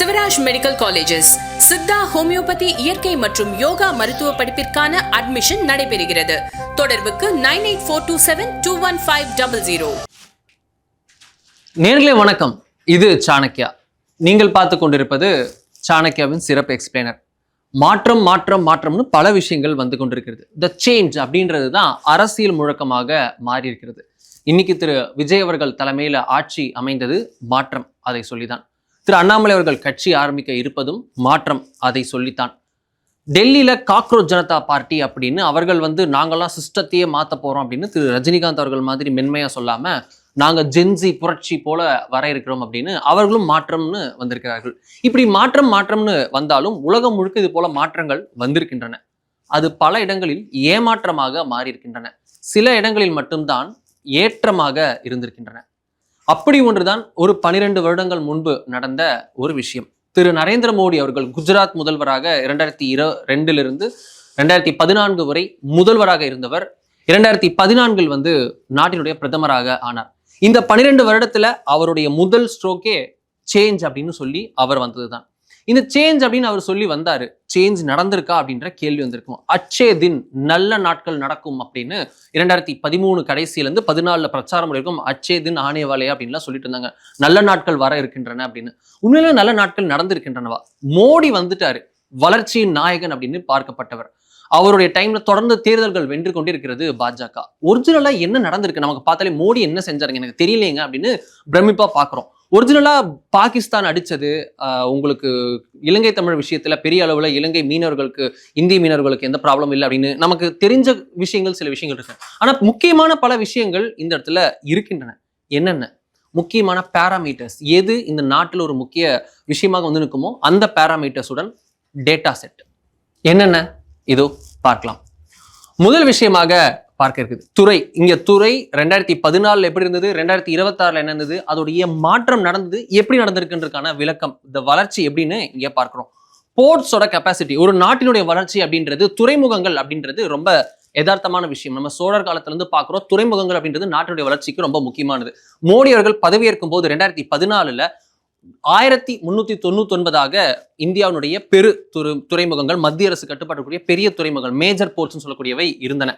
Shivraj medical colleges Siddha homeopathy இயற்கை மற்றும் யோகா மருத்துவ படிப்பிற்கான அட்மிஷன் நடைபெறுகிறது. தொடர்புக்கு 9842721500. நேர்களே வணக்கம், இது சாணக்கியா. நீங்கள் பார்த்து கொண்டிருப்பது சாணக்கியாவின் சிறப்பு எக்ஸ்பிளைனர். மாற்றம் மாற்றம் மாற்றம்னு பல விஷயங்கள் வந்து கொண்டிருக்கிறது. த சேஞ்ச் அப்படின்றது தான் அரசியல் முழக்கமாக மாறி இருக்கிறது. இன்னைக்கு திரு விஜய் அவர்கள் தலைமையில ஆட்சி அமைந்தது மாற்றம், அதை சொல்லிதான். திரு அண்ணாமலை அவர்கள் கட்சி ஆரம்பிக்க இருப்பதும் மாற்றம், அதை சொல்லித்தான். டெல்லியில காக்ரோச் ஜனதா பார்ட்டி அப்படின்னு அவர்கள் நாங்கள்லாம் சிஸ்டத்தையே மாற்ற போறோம் அப்படின்னு திரு ரஜினிகாந்த் அவர்கள் மாதிரி மென்மையா சொல்லாம நாங்க ஜென்சி புரட்சி போல வர இருக்கிறோம் அப்படின்னு அவர்களும் மாற்றம்னு வந்திருக்கிறார்கள். இப்படி மாற்றம் மாற்றம்னு வந்தாலும் உலகம் முழுக்க இது போல மாற்றங்கள் வந்திருக்கின்றன. அது பல இடங்களில் ஏமாற்றமாக மாறி இருக்கின்றன. சில இடங்களில் மட்டும்தான் ஏற்றமாக இருந்திருக்கின்றன. அப்படி ஒன்றுதான் ஒரு 12 வருடங்கள் முன்பு நடந்த ஒரு விஷயம். திரு நரேந்திர மோடி அவர்கள் குஜராத் முதல்வராக 2002 2014 வரை முதல்வராக இருந்தவர். 2014 நாட்டினுடைய பிரதமராக ஆனார். இந்த 12 வருடத்துல அவருடைய முதல் ஸ்ட்ரோக்கே சேஞ்ச் அப்படின்னு சொல்லி அவர் வந்ததுதான். இந்த சேஞ்ச் அப்படின்னு அவர் சொல்லி வந்தாரு. சேஞ்ச் நடந்திருக்கா அப்படின்ற கேள்வி வந்திருக்கும். அச்சே தின், நல்ல நாட்கள் நடக்கும் அப்படின்னு 2013 கடைசியிலேருந்து 14 பிரச்சாரம் இருக்கும். அச்சே தின் ஆனே வாலையா அப்படின்லாம் சொல்லிட்டு இருந்தாங்க. நல்ல நாட்கள் வர இருக்கின்றன அப்படின்னு. உண்மையிலே நல்ல நாட்கள் நடந்திருக்கின்றனவா? மோடி வந்துட்டாரு, வளர்ச்சியின் நாயகன் அப்படின்னு பார்க்கப்பட்டவர். அவருடைய டைம்ல தொடர்ந்து தேர்தல்கள் வென்று கொண்டிருக்கிறது பாஜக. ஒரிஜினலா என்ன நடந்திருக்கு நமக்கு பார்த்தாலே மோடி என்ன செஞ்சாருங்க எனக்கு தெரியலைங்க அப்படின்னு பிரமிப்பா பாக்குறோம். ஒரிஜினலா பாகிஸ்தான் அடிச்சது, உங்களுக்கு இலங்கை தமிழ் விஷயத்துல பெரிய அளவுல இலங்கை மீனவர்களுக்கு, இந்திய மீனவர்களுக்கு எந்த ப்ராப்ளம் இல்லை அப்படின்னு நமக்கு தெரிஞ்ச விஷயங்கள் சில விஷயங்கள் இருக்கு. ஆனா முக்கியமான பல விஷயங்கள் இந்த இடத்துல இருக்கின்றன. என்னென்ன முக்கியமான பேராமீட்டர்ஸ், எது இந்த நாட்டில் ஒரு முக்கிய விஷயமாக நிற்குமோ அந்த பேராமீட்டர்ஸுடன் டேட்டா செட் என்னென்ன இதோ பார்க்கலாம். முதல் விஷயமாக பார்க்க இருக்குது துறை. இங்க துறை 2014 எப்படி இருந்தது, 2026 என்ன இருந்தது, அதோடைய மாற்றம் நடந்தது எப்படி நடந்திருக்குன்றதுக்கான விளக்கம், இந்த வளர்ச்சி எப்படின்னு இங்க பார்க்கிறோம். போர்ட்ஸோட கெப்பாசிட்டி, ஒரு நாட்டினுடைய வளர்ச்சி அப்படின்றது, துறைமுகங்கள் அப்படின்றது ரொம்ப யதார்த்தமான விஷயம். நம்ம சோழர் காலத்துல இருந்து பார்க்கிறோம், துறைமுகங்கள் அப்படின்றது நாட்டினுடைய வளர்ச்சிக்கு ரொம்ப முக்கியமானது. மோடி அவர்கள் பதவியேற்கும் போது 2014 1399 இந்தியாவுடைய பெரு துறைமுகங்கள், மத்திய அரசு கட்டுப்பாட்டுக்கூடிய பெரிய துறைமுகங்கள், மேஜர் போர்ட்ஸ் சொல்லக்கூடியவை இருந்தன.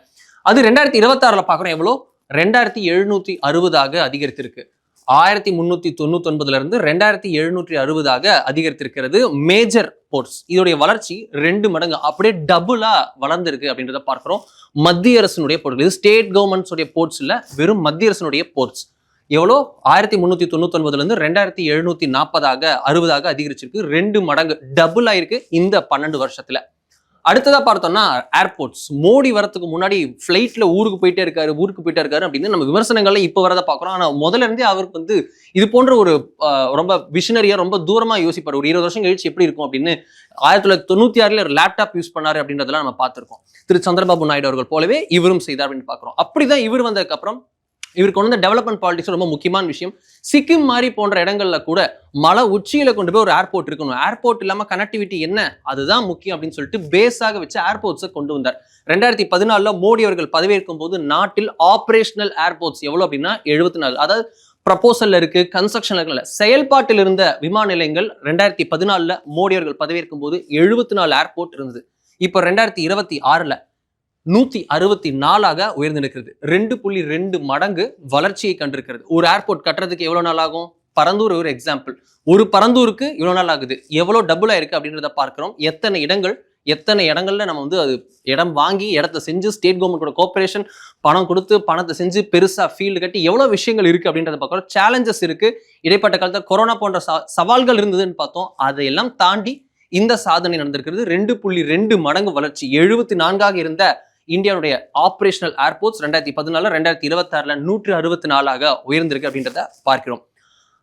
அது 2026 பார்க்குறோம் எவ்வளோ, 2760 அதிகரித்திருக்கு. 1399 இருந்து 2760 அதிகரித்திருக்கிறது மேஜர் போர்ட்ஸ். இதோடைய வளர்ச்சி 2 மடங்கு, அப்படியே டபுளா வளர்ந்திருக்கு அப்படின்றத பார்க்கிறோம். மத்திய அரசினுடைய போர்ட்ஸ், இது ஸ்டேட் கவர்மெண்ட்ஸ் உடைய போர்ட்ஸ் இல்ல, வெறும் மத்திய அரசினுடைய போர்ட்ஸ். எவ்வளோ, 1399 இருந்து 2740 60 அதிகரிச்சிருக்கு. 2 மடங்கு டபுள் ஆயிருக்கு இந்த 12 வருஷத்துல. அடுத்ததா பார்த்தோம்னா ஏர்போர்ட்ஸ். மோடி வரத்துக்கு முன்னாடி ஃபிளைட்ல ஊருக்கு போயிட்டே இருக்காரு அப்படின்னு நம்ம விமர்சனங்கள்ல இப்ப வரதை பாக்குறோம். ஆனா முதல்ல இருந்தே அவருக்கு இது போன்ற ஒரு ரொம்ப விஷனரியா, ரொம்ப தூரமா யோசிப்பாரு. ஒரு 20 வருஷம் கழிச்சு எப்படி இருக்கும் அப்படின்னு 1996 ஒரு லேப்டாப் யூஸ் பண்ணாரு அப்படின்றதெல்லாம் நம்ம பார்த்திருக்கோம். திரு சந்திரபாபு நாயுடு அவர்கள் போலவே இவரும் செய்தார் அப்படின்னு பாக்குறோம். அப்படிதான் இவர் வந்ததுக்கு அப்புறம் இவருக்கு டெவலப்மெண்ட் பாலிடிக்ஸ் ரொம்ப முக்கியமான விஷயம். சிக்கிம் மாதிரி போன்ற இடங்கள்ல கூட மலை உச்சியில கொண்டு போய் ஒரு ஏர்போர்ட் இருக்கணும். ஏர்போர்ட் இல்லாம கனெக்டிவிட்டி என்ன, அதுதான் முக்கியம் அப்படின்னு சொல்லிட்டு பேஸாக வச்சு ஏர்போர்ட்ஸை கொண்டு வந்தார். 2014 மோடி அவர்கள் பதவியேற்கும் போது நாட்டில் ஆபரேஷனல் ஏர்போர்ட்ஸ் எவ்வளவு அப்படின்னா 74, அதாவது ப்ரப்போசல்ல இருக்கு, கன்ஸ்ட்ரக்ஷன்ல இருக்கல, செயல்பாட்டில் இருந்த விமான நிலையங்கள் 2014 மோடி அவர்கள் பதவியேற்கும் போது 74 ஏர்போர்ட் இருந்தது. இப்போ 2026 164 உயர்ந்திருக்கிறது. 2.2 மடங்கு வளர்ச்சியை கண்டிருக்கிறது. ஒரு ஏர்போர்ட் கட்டுறதுக்கு எவ்வளவு நாள் ஆகும்? பரந்தூர் ஒரு எக்ஸாம்பிள். ஒரு பரந்தூருக்கு இவ்வளவு நாள் ஆகுது. எவ்வளவு டபுள் ஆயிருக்கு அப்படின்றத பார்க்கிறோம். எத்தனை இடங்கள்ல நம்ம அது இடம் வாங்கி இடத்த செஞ்சு ஸ்டேட் கவர்மெண்டோட கோஆபரேஷன் பணம் கொடுத்து பணத்தை செஞ்சு பெருசா ஃபீல்டு கட்டி எவ்வளவு விஷயங்கள் இருக்கு அப்படின்றத பார்க்கிறோம். சேலஞ்சஸ் இருக்கு. இடைப்பட்ட காலத்துல கொரோனா போன்ற சவால்கள் இருந்ததுன்னு பார்த்தோம். அதையெல்லாம் தாண்டி இந்த சாதனை நடந்திருக்கிறது. 2.2 மடங்கு வளர்ச்சி. 74 இருந்த இந்தியாவுடைய ஆபரேஷனல் ஏர்போர்ட்ஸ் 2014 2026 164 உயர்ந்திருக்கு அப்படின்றத பார்க்கிறோம்.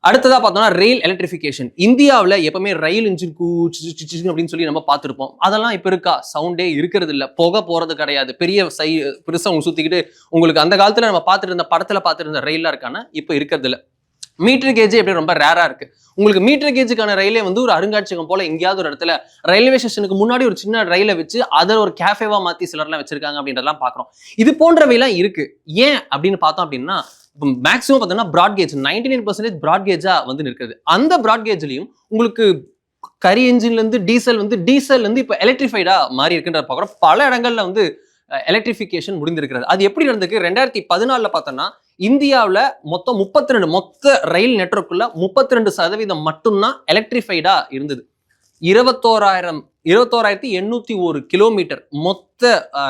அடுத்ததா பார்த்தோம்னா ரயில் எலக்ட்ரிஃபிகேஷன். இந்தியாவில் எப்பவுமே ரயில் இன்ஜின் அப்படின்னு சொல்லி நம்ம பார்த்துருப்போம். அதெல்லாம் இப்ப இருக்கா? சவுண்டே இருக்கிறது இல்லை, புகை போறது கிடையாது, பெருசா சுத்திக்கிட்டு உங்களுக்கு அந்த காலத்துல நம்ம பார்த்துட்டு இருந்த படத்துல பார்த்துட்டு இருந்த ரயிலா இருக்கான இப்ப இருக்கிறது இல்லை. மீட்டர் கேஜ் எப்படி ரொம்ப ரேரா இருக்கு. உங்களுக்கு மீட்டர் கேஜுக்கான ரயிலே ஒரு அருங்காட்சியகம் போல எங்கேயாவது ஒரு இடத்துல ரயில்வே ஸ்டேஷனுக்கு முன்னாடி ஒரு சின்ன ரயிலை வச்சு அதை ஒரு கேஃபேவா மாத்தி சிலர்லாம் வச்சிருக்காங்க அப்படின்றதெல்லாம் பாக்குறோம். இது போன்றவையெல்லாம் இருக்கு. ஏன் அப்படின்னு பார்த்தோம் அப்படின்னா மேக்ஸிமம் பார்த்தோம்னா ப்ராட் கேஜ் 99% ப்ராட் கேஜா இருக்குது. அந்த ப்ராட் கேஜ்லயும் உங்களுக்கு கரி என்ஜின்ல இருந்து டீசல் வந்து இப்போ எலக்ட்ரிஃபைடா மாறி இருக்குன்ற பார்க்குறோம். பல இடங்கள்ல வந்து எலக்ட்ரிஃபிகேஷன் முடிந்திருக்கிறது. அது எப்படி நடந்திருக்கு? 2014 பார்த்தோம்னா இந்தியாவில் மொத்தம் 32 மொத்த ரயில் நெட்வொர்க்குள்ள 32% மட்டும்தான் எலக்ட்ரிஃபைடா இருந்தது. 21,801 கிலோமீட்டர் மொத்த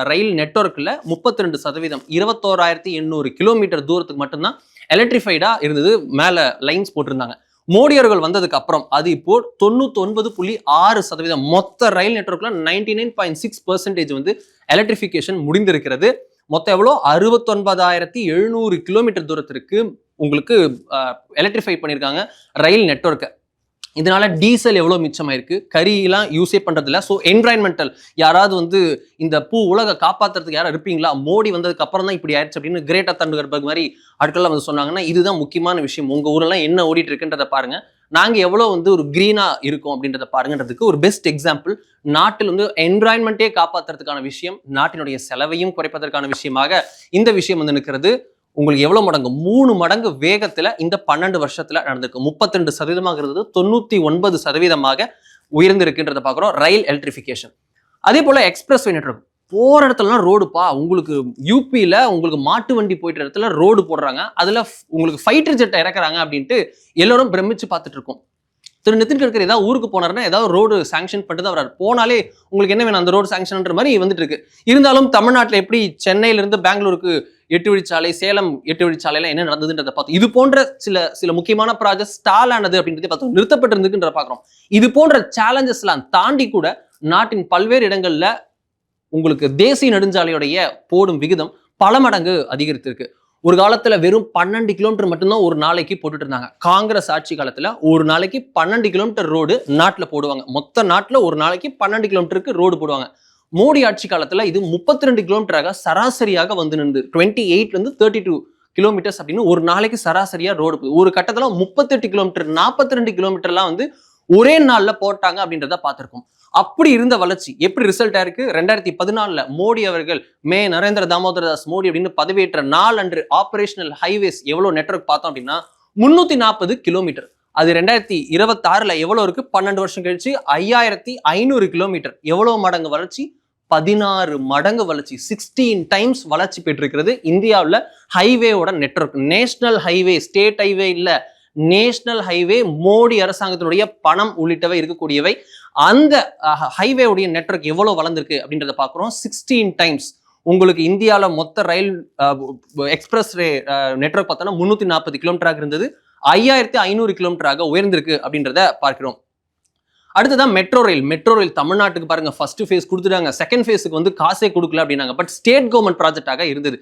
ரயில் நெட்வொர்க்ல 32%, 21,800 கிலோமீட்டர் தூரத்துக்கு மட்டும்தான் எலக்ட்ரிஃபைடா இருந்தது. மேல லைன்ஸ் போட்டிருந்தாங்க. மோடி அவர்கள் வந்ததுக்கு அப்புறம் அது இப்போ 99.6% மொத்த ரயில் நெட்வொர்க்ல 99.6% வந்து எலக்ட்ரிஃபிகேஷன் முடிந்திருக்கிறது. மொத்தம் எவ்வளோ? 69,700 கிலோமீட்டர் தூரத்திற்கு உங்களுக்கு எலக்ட்ரிஃபை பண்ணியிருக்காங்க ரயில் நெட்வொர்க்கை. இதனால டீசல் எவ்வளவு மிச்சமாயிருக்கு, கரியெல்லாம் யூஸே பண்றது இல்லை. ஸோ என்விரான்மெண்டல் யாராவது வந்து இந்த உலக காப்பாற்றுறதுக்கு யாரும் இருப்பீங்களா? மோடி வந்ததுக்கு அப்புறம் தான் இப்படி ஆயிடுச்சு அப்படின்னு கிரேட்டா தண்டர்பர்க் மாதிரி ஆட்கள்லாம் வந்து சொன்னாங்கன்னா இதுதான் முக்கியமான விஷயம். உங்க ஊரெல்லாம் என்ன ஓடிட்டு இருக்குன்றத பாருங்க, நாங்க எவ்வளவு வந்து ஒரு கிரீனா இருக்கோம் அப்படின்றத பாருங்கன்றதுக்கு ஒரு பெஸ்ட் எக்ஸாம்பிள். நாட்டில் வந்து என்விரான்மெண்ட்டே காப்பாற்றுறதுக்கான விஷயம், நாட்டினுடைய செலவையும் குறைப்பதற்கான விஷயமாக இந்த விஷயம் வந்து நிற்கிறது. உங்களுக்கு எவ்வளவு மடங்கு? 3 மடங்கு வேகத்துல இந்த 12 வருஷத்துல நடந்திருக்கு. 32% இருந்தது 99% உயர்ந்திருக்குன்றத பாக்குறோம். ரயில் எலக்ட்ரிஃபிகேஷன். அதே போல எக்ஸ்பிரஸ் வே நெட்வொர்க். போற இடத்துலலாம் ரோடுப்பா. உங்களுக்கு யூபியில உங்களுக்கு மாட்டு வண்டி போயிட்ட இடத்துல ரோடு போடுறாங்க, அதுல உங்களுக்கு ஃபைட்டர் ஜெட்டை இறக்குறாங்க அப்படின்ட்டு எல்லாரும் பிரமிச்சு பார்த்துட்டு இருக்கோம். திரு நிதின் கட்கரி ஏதாவது ஊருக்கு போனாருன்னா ஏதாவது ரோடு சாங்ஷன் பண்ணிட்டு தான் வராரு. போனாலே உங்களுக்கு என்ன வேணும் அந்த ரோடு சாங்ஷன்ன்ற மாதிரி வந்துட்டு இருக்கு. இருந்தாலும் தமிழ்நாட்டில் எப்படி சென்னையிலிருந்து பெங்களூருக்கு 8 வழிச்சாலை, சேலம் 8 வழிச்சாலையில என்ன நடந்ததுன்றதை பார்த்தோம். இது போன்ற சில முக்கியமான ப்ராஜெக்ட் ஸ்டால் ஆனது அப்படின்றத பார்த்தோம், நிறுத்தப்பட்டிருந்துக்குன்ற பார்க்குறோம். இது போன்ற சேலஞ்சஸ்லாம் தாண்டி கூட நாட்டின் பல்வேறு இடங்கள்ல உங்களுக்கு தேசிய நெடுஞ்சாலையுடைய போடும் விகிதம் பல மடங்கு அதிகரித்திருக்கு. ஒரு காலத்துல வெறும் 12 கிலோமீட்டர் மட்டும்தான் ஒரு நாளைக்கு போட்டுட்டு இருந்தாங்க. காங்கிரஸ் ஆட்சி காலத்துல ஒரு நாளைக்கு 12 கிலோமீட்டர் ரோடு நாட்டுல போடுவாங்க. மொத்த நாட்டுல ஒரு நாளைக்கு 12 கிலோமீட்டருக்கு ரோடு போடுவாங்க. மோடி ஆட்சி காலத்துல இது 32 கிலோமீட்டராக சராசரியாக வந்து நின்று 28ல இருந்து 32 கிலோமீட்டர்ஸ் அப்படின்னு ஒரு நாளைக்கு சராசரியா ரோடு போகுது. ஒரு கட்டத்துல 38 கிலோமீட்டர் 42 கிலோமீட்டர்லாம் வந்து ஒரே நாள்ல போட்டாங்க அப்படின்றத பார்த்திருக்கோம். அப்படி இருந்த வளர்ச்சி எப்படி ரிசல்ட் ஆயிருக்கு? 2014 மோடி அவர்கள் நரேந்திர தாமோதர் தாஸ் மோடி அப்படின்னு பதவியேற்ற நாள் அன்று ஆபரேஷனல் ஹைவேஸ் எவ்வளவு நெட்வொர்க் பார்த்தோம் அப்படின்னா 340 கிலோமீட்டர். அது 2026 எவ்வளவு இருக்கு? 12 வருஷம் கழிச்சு 5,500 கிலோமீட்டர். எவ்வளவு மடங்கு வளர்ச்சி? 16 மடங்கு வளர்ச்சி, 16 டைம்ஸ் வளர்ச்சி பெற்றிருக்கிறது இந்தியாவில் ஹைவேவோட network. National highway, state highway இல்ல, நேஷனல் ஹைவே. மோடி அரசாங்கத்தினுடைய பணம் உள்ளிட்டவை இருக்கக்கூடியவை. அந்த ஹைவேவுடைய நெட்வொர்க் எவ்வளவு வளர்ந்திருக்கு அப்படின்றத பார்க்குறோம். 16 டைம்ஸ். உங்களுக்கு இந்தியாவில் மொத்த ரயில் எக்ஸ்பிரஸ் நெட்வொர்க் பார்த்தோன்னா 340 கிலோமீட்டராக இருந்தது, 5,500 கிலோமீட்டராக உயர்ந்திருக்கு அப்படின்றத பார்க்கிறோம். அடுத்ததான் மெட்ரோ ரயில் தமிழ்நாட்டுக்கு பாருங்க, ஃபர்ஸ்ட் ஃபேஸ் கொடுத்துட்டாங்க, செகண்ட் ஃபேஸுக்கு வந்து காசே கொடுக்கல அப்படின்னாங்க. பட் ஸ்டேட் கவர்மெண்ட் ப்ராஜெக்டாக இருந்தது.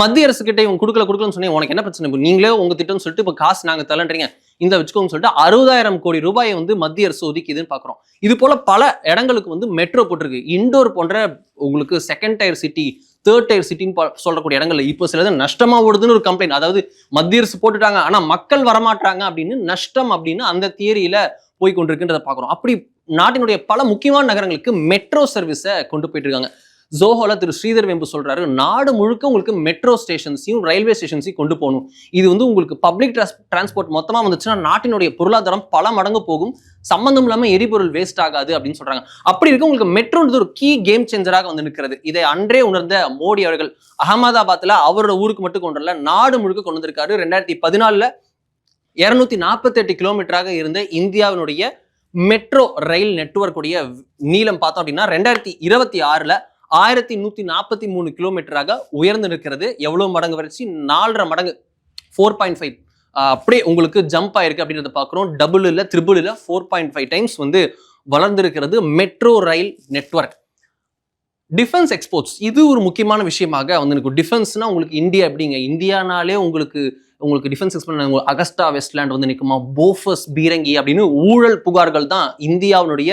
மத்திய அரசு கிட்ட இவங்க கொடுக்கலன்னு சொன்னேன், உனக்கு என்ன பிரச்சனை? நீங்களே உங்க திட்டம்னு சொல்லிட்டு இப்போ காசு நாங்க தரன்றீங்க, இந்த வச்சுக்கோங்க சொல்லிட்டு 60,000 கோடி ரூபாயை வந்து மத்திய அரசு ஒதுக்கிதுன்னு பாக்குறோம். இது போல பல இடங்களுக்கு வந்து மெட்ரோ போட்டிருக்கு. இண்டோர் போன்ற உங்களுக்கு second tier city, third tier சிட்டின்னு சொல்லக்கூடிய இடங்கள்ல இப்போ சிலது நஷ்டமா ஓடுதுன்னு ஒரு கம்ப்ளைண்ட். அதாவது மத்திய அரசு போட்டுட்டாங்க ஆனா மக்கள் வரமாட்டாங்க அப்படின்னு நஷ்டம் அப்படின்னு அந்த தியரியில போய் கொண்டிருக்குன்றத பாக்குறோம். அப்படி நாட்டினுடைய பல முக்கியமான நகரங்களுக்கு மெட்ரோ சர்வீஸை கொண்டு போயிட்டு இருக்காங்க. ஜோஹோல திரு ஸ்ரீதர் வெம்பு சொல்றாரு, நாடு முழுக்க உங்களுக்கு மெட்ரோ ஸ்டேஷன்ஸையும் ரயில்வே ஸ்டேஷன்ஸையும் கொண்டு போகணும். இது வந்து உங்களுக்கு பப்ளிக் டிரான்ஸ்போர்ட் மொத்தமா வந்துச்சுன்னா நாட்டினுடைய பொருளாதாரம் பல மடங்கு போகும், சம்பந்தம் இல்லாம எரிபொருள் வேஸ்ட் ஆகாது அப்படின்னு சொல்றாங்க. அப்படி இருக்க உங்களுக்கு மெட்ரோன்றது ஒரு கீ கேம் சேஞ்சராக வந்து நிற்கிறது. இதை அன்றே உணர்ந்த மோடி அவர்கள் அகமதாபாத்ல அவரோட ஊருக்கு மட்டும் கொண்டு வரல, நாடு முழுக்க கொண்டு வந்திருக்காரு. 2014 248 கிலோமீட்டராக இருந்த இந்தியாவினுடைய மெட்ரோ ரயில் நெட்வொர்க் உடைய நீளம் பார்த்தோம் அப்படின்னா 2026 1143 கிலோமீட்டராக உயர்ந்து நிற்கிறது. எவ்வளவு மடங்கு வரைச்சு? 4.5 மடங்கு, 4.5 அப்படியே உங்களுக்கு ஜம்ப் ஆயிருக்கு அப்படின்றத பார்க்குறோம். டபுள் இல்ல, ட்ரிபிள் இல்ல, 4.5 டைம்ஸ் வந்து வளர்ந்திருக்கிறது metro rail network. Defence exports இது ஒரு முக்கியமான விஷயமாக வந்து இருக்கும். டிஃபென்ஸ்னா உங்களுக்கு இந்தியா எப்படிங்க? இந்தியானாலே உங்களுக்கு டிஃபென்ஸ் எக்ஸ்போர்ட் அகஸ்டா வெஸ்ட்லேண்ட் வந்து நிற்குமா, போஃபர்ஸ் பீரங்கி அப்படின்னு ஊழல் புகார்கள் தான் இந்தியாவுடைய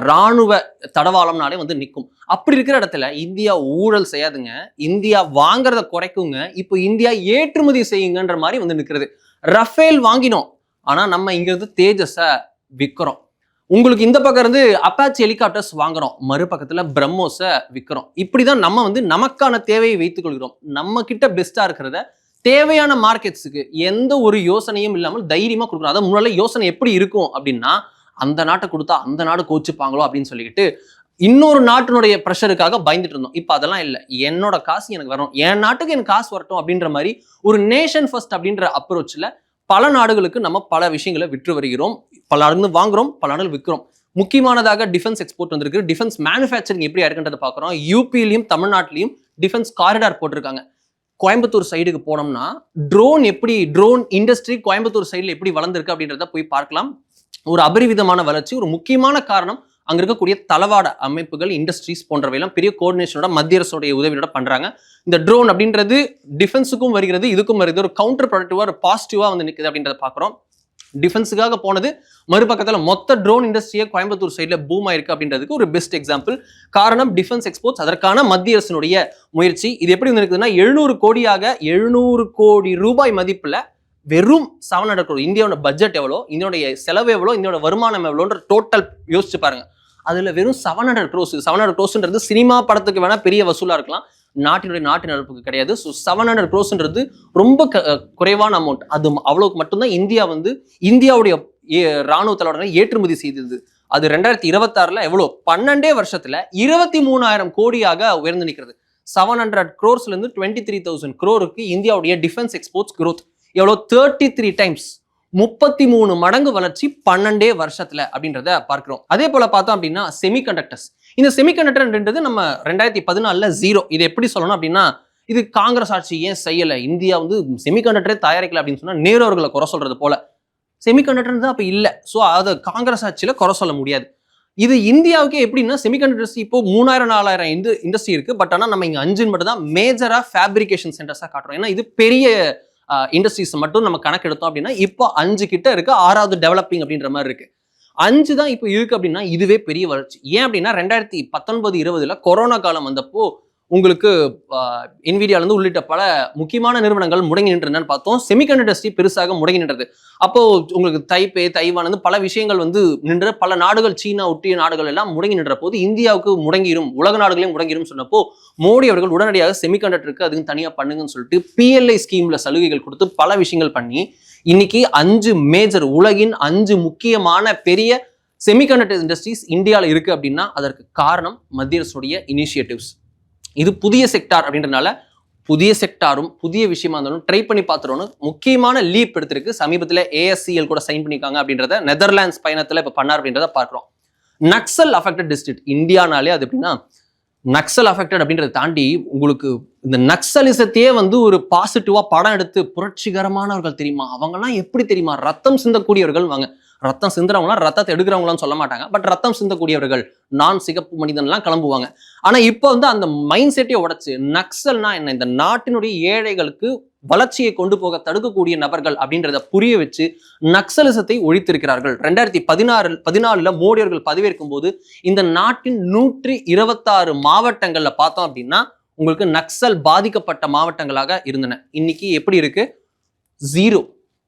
இராணுவ தடவாளம்னாலே வந்து நிற்கும். அப்படி இருக்கிற இடத்துல இந்தியா ஊழல் செய்யாதுங்க, இந்தியா வாங்குறத குறைக்குங்க. இப்போ இந்தியா ஏற்றுமதி செய்யுங்கன்ற மாதிரி வந்து நிற்கிறது. ரஃபேல் வாங்கினோம், ஆனா நம்ம இங்கிருந்து தேஜஸை விற்கிறோம். உங்களுக்கு இந்த பக்கம் இருந்து அப்பாச்சி ஹெலிகாப்டர்ஸ் வாங்குறோம், மறுபக்கத்துல பிரம்மோஸை விற்கிறோம். இப்படிதான் நம்ம வந்து நமக்கான தேவையை வைத்துக் கொள்கிறோம். நம்ம கிட்ட பெஸ்டா இருக்கிறத தேவையான மார்க்கெட்ஸுக்கு எந்த ஒரு யோசனையும் இல்லாமல் தைரியமா கொடுக்குறோம். அதாவது முன்னால யோசனை எப்படி இருக்கும் அப்படின்னா, அந்த நாட்டை கொடுத்தா அந்த நாடு கோச்சுப்பாங்களோ அப்படின்னு சொல்லிட்டு இன்னொரு நாட்டினுடைய ப்ரெஷருக்காக பயந்துட்டு இருந்தோம். இப்போ அதெல்லாம் இல்லை. என்னோட காசு எனக்கு வரணும், என் நாட்டுக்கு எனக்கு காசு வரட்டும் அப்படின்ற மாதிரி ஒரு நேஷன் ஃபர்ஸ்ட் அப்படின்ற அப்ரோச்சில் பல நாடுகளுக்கு நம்ம பல விஷயங்களை விற்று வருகிறோம். பல நாடுகள் வாங்குறோம், பல நாடுகள் விற்கிறோம். முக்கியமானதாக டிஃபென்ஸ் எக்ஸ்போர்ட் வந்திருக்கு. டிஃபென்ஸ் மேனுஃபேக்சரிங் எப்படி இருக்குன்றதை பார்க்குறோம். யூபிலையும் தமிழ்நாட்டிலையும் டிஃபென்ஸ் காரிடார் போட்டிருக்காங்க. கோயம்புத்தூர் சைடுக்கு போனோம்னா ட்ரோன் இண்டஸ்ட்ரி கோயம்புத்தூர் சைடில் எப்படி வளர்ந்துருக்கு அப்படின்றத போய் பார்க்கலாம். ஒரு அபரிவிதமான வளர்ச்சி. ஒரு முக்கியமான காரணம் அங்க இருக்கக்கூடிய தளவாட அமைப்புகள், இண்டஸ்ட்ரீஸ் போன்றவையெல்லாம் பெரிய கோஆர்டினேஷனோட மத்திய அரசுடைய உதவியோட பண்றாங்க. இந்த ட்ரோன் அப்படின்றது டிஃபென்ஸுக்கும் வருகிறது, இதுக்கும் வருகிறது. ஒரு கவுண்டர் ப்ரொடக்டிவா, ஒரு பாசிட்டிவா வந்து நிற்குது அப்படின்றத பார்க்குறோம். டிஃபென்ஸுக்காக போனது, மறுபக்கத்தில் மொத்த ட்ரோன் இண்டஸ்ட்ரியை கோயம்புத்தூர் சைடில் பூம் ஆயிருக்கு அப்படின்றதுக்கு ஒரு பெஸ்ட் எக்ஸாம்பிள். காரணம் டிஃபென்ஸ் எக்ஸ்போர்ட்ஸ், அதற்கான மத்திய அரசினுடைய முயற்சி. இது எப்படி இருக்குதுன்னா 700 கோடி ரூபாய் மதிப்புல வெறும் 700 crore. இந்தியாவோட பட்ஜெட் எவ்வளோ, இந்தியோடைய செலவு எவ்வளோ, இந்தியோட வருமானம் எவ்வளோன்ற டோட்டல் யோசிச்சு பாருங்க. அதுல வெறும் 700 crores. 700 crores சினிமா படத்துக்கு வேணா பெரிய வசூலா இருக்கலாம், நாட்டு நடப்புக்கு கிடையாது. ஸோ 700 crores ரொம்ப குறைவான அமௌண்ட். அது அவ்வளவுக்கு மட்டும்தான் இந்தியா வந்து இந்தியாவுடைய ராணுவ தளவாடங்களை ஏற்றுமதி செய்தது. அது 2026 எவ்வளோ 12 வருஷத்துல 23,000 கோடியாக உயர்ந்து நிற்கிறது. 700 crores 23,000 crore இந்தியாவுடைய டிஃபென்ஸ் எக்ஸ்போர்ட்ஸ் growth எவ்வளோ 33 times, 33 மடங்கு வளர்ச்சி 12 வருஷத்துல அப்படின்றத பார்க்கிறோம். அதே போல பார்த்தோம் அப்படின்னா செமிகண்டக்டர்ஸ். இந்த செமிகண்டக்டர்ன்றது நம்ம 2014 0. இது எப்படி சொல்லணும் அப்படின்னா, இது காங்கிரஸ் ஆட்சி ஏன் செய்யல, இந்தியா வந்து செமிகண்டக்டரே தயாரிக்கல அப்படின்னு சொன்னா நேரு அவர்களை குறை சொல்றது போல. செமிகண்டக்டர் தான் அப்ப இல்லை. ஸோ அதை காங்கிரஸ் ஆட்சியில குறை சொல்ல முடியாது. இது இந்தியாவுக்கே எப்படின்னா, செமிகண்டக்டர்ஸ் இப்போ 3000-4000 இண்டஸ்ட்ரி இருக்கு. பட் ஆனால் நம்ம இங்க 5 மட்டும் தான் மேஜரா ஃபேப்ரிகேஷன் சென்டர்ஸா காட்டுறோம். ஏன்னா இது பெரிய இண்டஸ்ட்ரீஸ் மட்டும் நம்ம கணக்கு எடுத்தோம் அப்படின்னா இப்போ 5 கிட்ட இருக்கு, 6வது டெவலப்பிங் அப்படின்ற மாதிரி இருக்கு. 5 தான் இப்போ இருக்கு அப்படின்னா இதுவே பெரிய வளர்ச்சி. ஏன் அப்படின்னா 2019-20 கொரோனா காலம் வந்தப்போ உங்களுக்கு இன்விடியால இருந்து உள்ளிட்ட பல முக்கியமான நிறுவனங்கள் முடங்கி நின்றதுன்னு பார்த்தோம். செமிகண்டக்டர் இண்டஸ்ட்ரி பெருசாக முடங்கி நின்றது. அப்போ உங்களுக்கு தைவான் வந்து பல விஷயங்கள் வந்து நின்ற பல நாடுகள், சீனா ஒட்டிய நாடுகள் எல்லாம் முடங்கி நின்ற போது இந்தியாவுக்கு முடங்கிரும், உலக நாடுகளையும் முடங்கிரும் சொன்னப்போ மோடி அவர்கள் உடனடியாக செமிகண்டக்டருக்கு அதுக்கு தனியா பண்ணுங்கன்னு சொல்லிட்டு PLI ஸ்கீம்ல சலுகைகள் கொடுத்து பல விஷயங்கள் பண்ணி இன்னைக்கு 5 மேஜர், உலகின் 5 முக்கியமான பெரிய செமிகண்டக்டர் இண்டஸ்ட்ரீஸ் இந்தியாவில் இருக்கு அப்படின்னா அதற்கு காரணம் மத்திய அரசுடைய இனிஷியேட்டிவ்ஸ். இது புதிய செக்டார் அப்படின்றனால புதிய செக்டாரும் புதிய விஷயமா இருந்தாலும் ட்ரை பண்ணி பார்த்துருவோம்னு முக்கியமான லீப் எடுத்திருக்கு. சமீபத்தில் ASCL கூட சைன் பண்ணிருக்காங்க அப்படின்றத நெதர்லாண்ட்ஸ் பயணத்தில் இப்போ பண்ணார் அப்படின்றத பார்க்குறோம். நக்சல் அஃபெக்டட் டிஸ்ட்ரிக்ட் இந்தியானாலே அது எப்படின்னா, நக்சல் அஃபெக்டட் அப்படின்றத தாண்டி உங்களுக்கு இந்த நக்சலிசத்தையே வந்து ஒரு பாசிட்டிவா படம் எடுத்து புரட்சிகரமானவர்கள் தெரியுமா, அவங்கெல்லாம் எப்படி தெரியுமா, ரத்தம் சிந்தக்கூடியவர்கள் வாங்க. ரத்தம் சிந்துறவங்களாம் ரத்தத்தை எடுக்கிறவங்களாம் சொல்ல மாட்டாங்க, பட் ரத்தம் சிந்தக்கூடியவர்கள், நான் சிகப்பு மனிதன்லாம் கிளம்புவாங்க. ஆனா இப்போ வந்து அந்த மைண்ட் செட்டே உடைச்சு நக்சல்னா என்ன, இந்த நாட்டினுடைய ஏழைகளுக்கு வளர்ச்சியை கொண்டு போக தடுக்கக்கூடிய நபர்கள் அப்படின்றத புரிய வச்சு நக்சலிசத்தை ஒழித்திருக்கிறார்கள். 2014 மோடி அவர்கள் பதவியேற்கும் போது இந்த நாட்டின் 126 மாவட்டங்கள்ல பார்த்தோம் அப்படின்னா உங்களுக்கு நக்சல் பாதிக்கப்பட்ட மாவட்டங்களாக இருந்தன. இன்னைக்கு எப்படி இருக்கு? 0.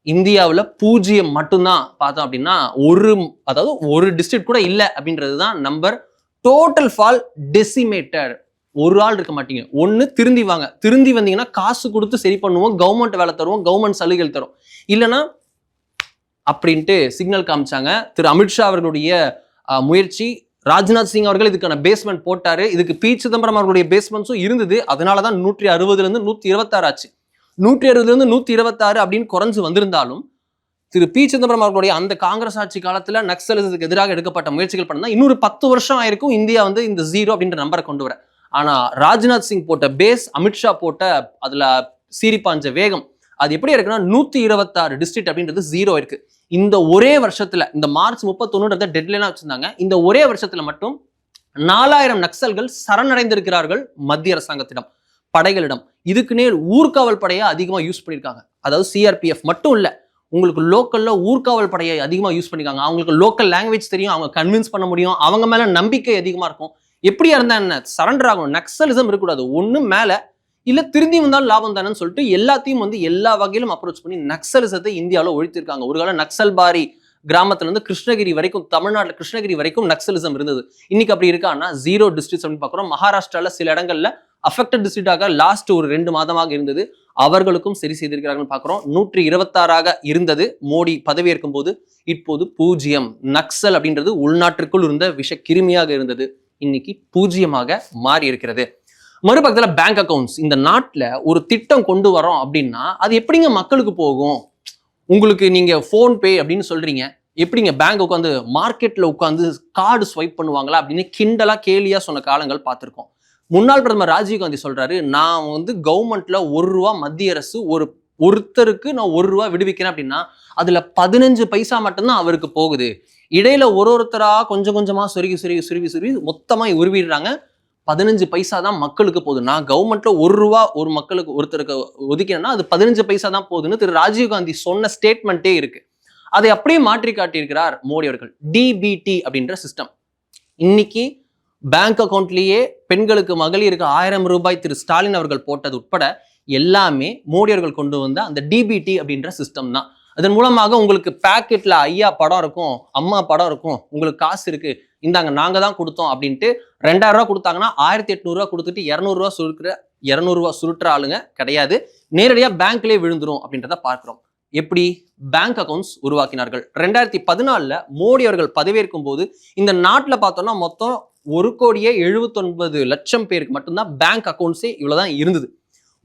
இந்தியாவில் 0 மட்டும்தான் பார்த்தோம் அப்படின்னா ஒரு டிஸ்ட்ரிக்ட் கூட இல்லை அப்படின்றதுதான் நம்பர். Total fall decimated. ஒரு ஆள் இருக்க மாட்டீங்க. ஒன்று திருந்தி வாங்க, திருந்தி வந்தீங்கன்னா காசு கொடுத்து சரி பண்ணுவோம், கவர்மெண்ட் வேலை தருவோம், கவர்மெண்ட் சலுகைகள் தரும், இல்லைன்னா அப்படின்ட்டு சிக்னல் காமிச்சாங்க. திரு அமித்ஷா அவர்களுடைய முயற்சி, ராஜ்நாத் சிங் அவர்கள் இதுக்கான பேஸ்மெண்ட் போட்டாரு. இதுக்கு பி சிதம்பரம் அவர்களுடைய பேஸ்மெண்ட்ஸும் இருந்தது. அதனாலதான் 160 126 ஆச்சு. 160 126 அப்படின்னு குறைஞ்சு வந்திருந்தாலும் திரு பி சிதம்பரம் அவர்களுடைய அந்த காங்கிரஸ் ஆட்சி காலத்துல நக்சலிசத்துக்கு எதிராக எடுக்கப்பட்ட முயற்சிகள் பண்ணா இன்னொரு 10 வருஷம் ஆயிருக்கும் இந்தியா வந்து இந்த 0 அப்படின்ற நம்பரை கொண்டு வர. ஆனா ராஜ்நாத் சிங் போட்ட பேஸ், அமித்ஷா போட்ட அதுல சீரிப்பாஞ்ச வேகம், அது எப்படி இருக்குன்னா 126 டிஸ்ட்ரிக்ட் அப்படின்றது 0 இருக்கு. இந்த ஒரே வருஷத்துல, இந்த மார்ச் 31 டெட்லைனா வச்சிருந்தாங்க, இந்த ஒரே வருஷத்துல மட்டும் 4000 நக்சல்கள் சரணடைந்திருக்கிறார்கள் மத்திய அரசாங்கத்திடம், படைகளிடம். இதுக்கு நேர் ஊர்காவல் படையை அதிகமா யூஸ் பண்ணியிருக்காங்க. அதாவது CRPF மட்டும் இல்ல, உங்களுக்கு லோக்கல்ல ஊர்காவல் படையை அதிகமா யூஸ் பண்ணிருக்காங்க. அவங்களுக்கு லோக்கல் லாங்குவேஜ் தெரியும், அவங்க கன்வின்ஸ் பண்ண முடியும், அவங்க மேல நம்பிக்கை அதிகமா இருக்கும். எப்படியா இருந்தா என்ன, சரண்டர் ஆகணும், நக்சலிசம் இருக்கக்கூடாது, ஒண்ணு மேல இல்ல திருந்தி வந்தாலும் லாபம் தானேன்னு சொல்லிட்டு எல்லாத்தையும் வந்து எல்லா வகையிலும் அப்ரோச் பண்ணி நக்சலிசத்தை இந்தியாவில் ஒழித்திருக்காங்க. ஒரு காலம் நக்சல்பாரி கிராமத்துல இருந்து கிருஷ்ணகிரி வரைக்கும், தமிழ்நாட்டில் கிருஷ்ணகிரி வரைக்கும் நக்சலிசம் இருந்தது. இன்னைக்கு அப்படி இருக்கான்னா 0 டிஸ்ட்ரிக்ட் அப்படின்னு பாக்குறோம். மகாராஷ்டிரால சில இடங்கள்ல அஃபெக்டட் டிஸ்ட்ரிக்டாக லாஸ்ட் ஒரு 2 மாதமாக இருந்தது. அவர்களுக்கும் சரி செய்திருக்கிறார்கள் பார்க்கிறோம். 126 இருந்தது மோடி பதவியேற்கும் போது, இப்போது 0. நக்சல் அப்படின்றது உள்நாட்டிற்குள் இருந்த விஷ கிருமியாக இருந்தது, இன்னைக்கு 0 மாறி இருக்கிறது. மறுபக்கத்துல பேங்க் அக்கவுண்ட்ஸ். இந்த நாட்டுல ஒரு திட்டம் கொண்டு வரோம் அப்படின்னா அது எப்படிங்க மக்களுக்கு போகும்? உங்களுக்கு நீங்க போன்பே அப்படின்னு சொல்றீங்க, எப்படிங்க பேங்க் உட்காந்து மார்க்கெட்ல உட்காந்து கார்டு ஸ்வைப் பண்ணுவாங்களா அப்படின்னு கிண்டலா கேலியா சொன்ன காலங்கள் பார்த்திருக்கோம். முன்னாள் பிரதமர் ராஜீவ்காந்தி சொல்றாரு, நான் கவர்மெண்ட்ல ₹1 மத்திய அரசு ஒருத்தருக்கு நான் ₹1 விடுவிக்கிறேன் அப்படின்னா அதுல 15 பைசா மட்டும்தான் அவருக்கு போகுது. இடையில ஒருத்தரா கொஞ்சம் கொஞ்சமா சுருவி மொத்தமா உருவிடுறாங்க. 15 பைசா தான் மக்களுக்கு போகுது. நான் கவர்மெண்ட்ல ₹1 ஒரு மக்களுக்கு ஒருத்தருக்கு ஒதுக்கினா அது 15 பைசா தான் போகுதுன்னு திரு ராஜீவ்காந்தி சொன்ன ஸ்டேட்மெண்ட்டே இருக்கு. அதை அப்படியே மாற்றி காட்டியிருக்கிறார் மோடி அவர்கள். டிபிடி அப்படின்ற சிஸ்டம் இன்னைக்கு பேங்க் அக்கௌண்ட்லயே பெண்களுக்கு மகளிருக்கு ₹1000 திரு ஸ்டாலின் அவர்கள் போட்டது உட்பட எல்லாமே மோடி அவர்கள் கொண்டு வந்த அந்த டிபிடி அப்படின்ற சிஸ்டம் தான். அதன் மூலமாக உங்களுக்கு பேக்கெட்ல ஐயா படம் இருக்கும், அம்மா படம் இருக்கும், உங்களுக்கு காசு இருக்கு, இந்தாங்க நாங்க தான் கொடுத்தோம் அப்படின்ட்டு ₹2000 கொடுத்தாங்கன்னா ₹1800 கொடுத்துட்டு ₹200 சுருட்டுற ஆளுங்க கிடையாது. நேரடியாக பேங்க்லேயே விழுந்துரும் அப்படின்றத பார்க்கிறோம். எப்படி பேங்க் அக்கௌண்ட்ஸ் உருவாக்கினார்கள்? 2014 மோடி அவர்கள் பதவியேற்கும் போது இந்த நாட்டில் பார்த்தோம்னா மொத்தம் 1,79,00,000 பேருக்கு மட்டும்தான் பேங்க் அக்கௌண்ட்ஸே இவ்வளவுதான் இருந்தது.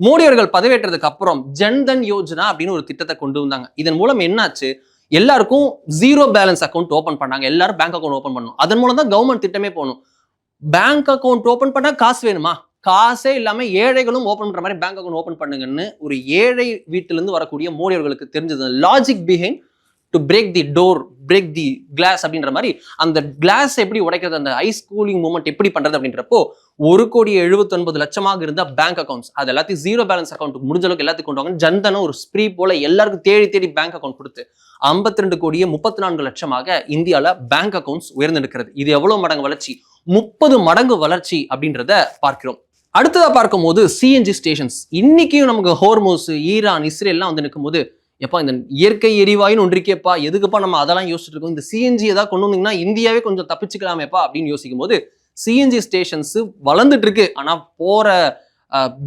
மோடி அவர்கள் பதவியேற்றதுக்கு அப்புறம் ஜன்தன் யோஜனா அப்படின்னு ஒரு திட்டத்தை கொண்டு வந்தாங்க. இதன் மூலம் என்னாச்சு, எல்லாருக்கும் 0 பேலன்ஸ் அக்கௌண்ட் ஓபன் பண்ணாங்க. எல்லாரும் பேங்க் அக்கௌண்ட் ஓபன் பண்ணணும். அதன் மூலம் தான் கவர்மெண்ட் திட்டமே போகணும். பேங்க் அக்கௌண்ட் ஓபன் பண்ணா காசு வேணுமா? காசே இல்லாம ஏழைகளும் ஓபன் பண்ற மாதிரி பேங்க் அக்கௌண்ட் ஓபன் பண்ணுங்கன்னு ஒரு ஏழை வீட்டில இருந்து வரக்கூடிய மோடி அவர்களுக்கு தெரிஞ்சது. Logic behind to break the door, break the glass அப்படின்ற மாதிரி அந்த கிளாஸ் எப்படி உடைக்கிறது, அந்த ஐஸ் கூலிங் மூமெண்ட் எப்படி பண்றது அப்படின்றப்போ 1,79,00,000 இருந்த பேங்க் அக்கௌண்ட்ஸ் அது எல்லாத்தையும் 0 பேலன்ஸ் அக்கௌண்ட் முடிஞ்ச அளவுக்கு எல்லாத்தையும் கொண்டு வாங்க. ஜன்தனும் ஒரு ஸ்ப்ரீ போல எல்லாருக்கும் தேடி பேங்க் அக்கௌண்ட் கொடுத்து 52,34,00,000 இந்தியாவில் பேங்க் அக்கௌண்ட்ஸ் உயர்ந்திருக்கிறது. இது எவ்வளவு மடங்கு வளர்ச்சி? 30 மடங்கு வளர்ச்சி அப்படின்றத பார்க்கிறோம். அடுத்ததா பார்க்கும்போது சிஎன்ஜி ஸ்டேஷன்ஸ். இன்னைக்கும் நமக்கு ஹோர்மோஸ், ஈரான், இஸ்ரேல்லாம் நிற்கும் போது எப்பா இந்த இயற்கை எரிவாயுன்னு ஒன்று இருக்கேப்பா, எதுக்குப்பா நம்ம அதெல்லாம் யோசிச்சுட்டு இருக்கோம், இந்த சிஎன்ஜி ஏதாவது கொண்டு வந்தீங்கன்னா இந்தியாவே கொஞ்சம் தப்பிச்சுக்கலாமேப்பா அப்படின்னு யோசிக்கும் போது சிஎன்ஜி ஸ்டேஷன்ஸ் வளர்ந்துட்டு இருக்கு. ஆனா போற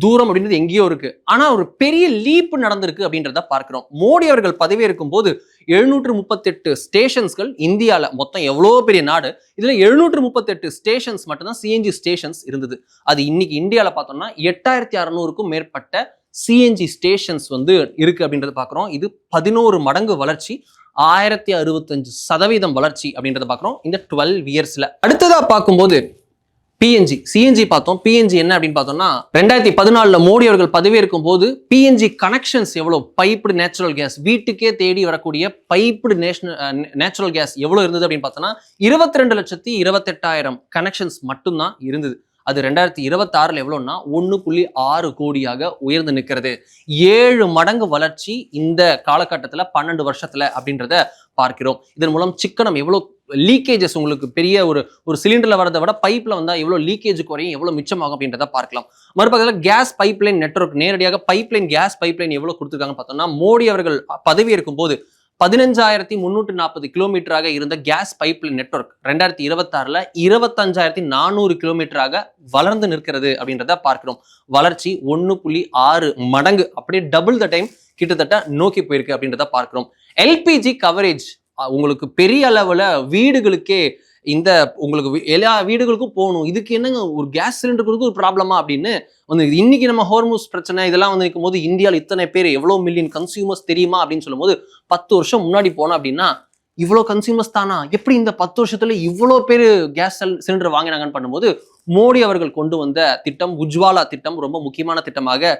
தூரம் அப்படின்றது எங்கேயோ இருக்கு. ஆனா ஒரு பெரிய லீப் நடந்திருக்கு அப்படின்றத பார்க்கிறோம். மோடி அவர்கள் பதவியேற்கும் போது 738 ஸ்டேஷன்ஸ்கள் இந்தியாவில், மொத்தம் எவ்வளோ பெரிய நாடு, இதுல 738 ஸ்டேஷன்ஸ் மட்டும்தான் சிஎன்ஜி ஸ்டேஷன்ஸ் இருந்தது. அது இன்னைக்கு இந்தியாவில் பார்த்தோம்னா 8600க்கும் மேற்பட்ட சிஎன்ஜி ஸ்டேஷன்ஸ் இருக்கு அப்படின்றத பார்க்குறோம். இது 11 மடங்கு வளர்ச்சி, 1065% வளர்ச்சி அப்படின்றத பார்க்குறோம் இந்த 12 இயர்ஸ்ல. அடுத்ததா பார்க்கும்போது பிஎன்ஜி, சிஎன்ஜி பார்த்தோம். பிஎன்ஜி என்ன அப்படின்னு பார்த்தோம்னா 2014 மோடி அவர்கள் பதவியேற்கும் போது பிஎன்ஜி கனெக்ஷன்ஸ் எவ்வளவு, பைப்டு நேச்சுரல் கேஸ், வீட்டுக்கே தேடி வரக்கூடிய பைப்டு நேச்சுரல் கேஸ் எவ்வளவு இருந்தது அப்படின்னு பார்த்தோம்னா 22,28,000 கனெக்ஷன்ஸ் மட்டும்தான் இருந்தது. அது 2026 எவ்வளோன்னா 1.6 கோடியாக உயர்ந்து நிற்கிறது. 7 மடங்கு வளர்ச்சி இந்த காலகட்டத்தில் 12 வருஷத்துல அப்படின்றத பார்க்கிறோம். இதன் மூலம் சிக்கனம் எவ்வளோ, லீக்கேஜஸ் உங்களுக்கு பெரிய ஒரு சிலிண்டர்ல வரதை விட பைப்ல வந்தா எவ்வளவு லீக்கேஜ் குறையும், எவ்வளவு மிச்சமாகும் அப்படின்றத பார்க்கலாம். மறுபக்கத்தில் கேஸ் பைப்லைன் நெட்வொர்க், நேரடியாக பைப்லைன் கேஸ் பைப்லைன் எவ்வளவு கொடுத்துருக்காங்க பார்த்தோம்னா மோடி அவர்கள் பதவியேற்கும் போது 15,340 கிலோமீட்டராக இருந்த கேஸ் பைப்லைன் நெட்வொர்க் 2026 25,400 கிலோமீட்டராக வளர்ந்து நிற்கிறது அப்படின்றத பார்க்கிறோம். வளர்ச்சி 1.6 மடங்கு, அப்படியே டபுள் த டைம் கிட்டத்தட்ட நோக்கி போயிருக்கு அப்படின்றத பார்க்கிறோம். எல்பிஜி கவரேஜ் உங்களுக்கு பெரிய அளவுல வீடுகளுக்கே இந்த உங்களுக்கு எல்லா வீடுகளுக்கும் போகணும். இதுக்கு என்னங்க ஒரு கேஸ் சிலிண்டருக்கு ஒரு ப்ராப்ளமா அப்படின்னு இன்னைக்கு நம்ம ஹோர்மோஸ் பிரச்சனை இதெல்லாம் இருக்கும் போது இந்தியாவில் இத்தனை பேர் எவ்வளவு மில்லியன் கன்சியூமர்ஸ் தெரியுமா அப்படின்னு சொல்லும் போது 10 வருஷம் முன்னாடி போனோம் அப்படின்னா இவ்வளோ கன்சியூமர்ஸ் தானா, எப்படி இந்த 10 வருஷத்துல இவ்வளோ பேர் கேஸ் சிலிண்டர் வாங்கினாங்கன்னு பண்ணும்போது மோடி அவர்கள் கொண்டு வந்த திட்டம் உஜ்வாலா திட்டம் ரொம்ப முக்கியமான திட்டமாக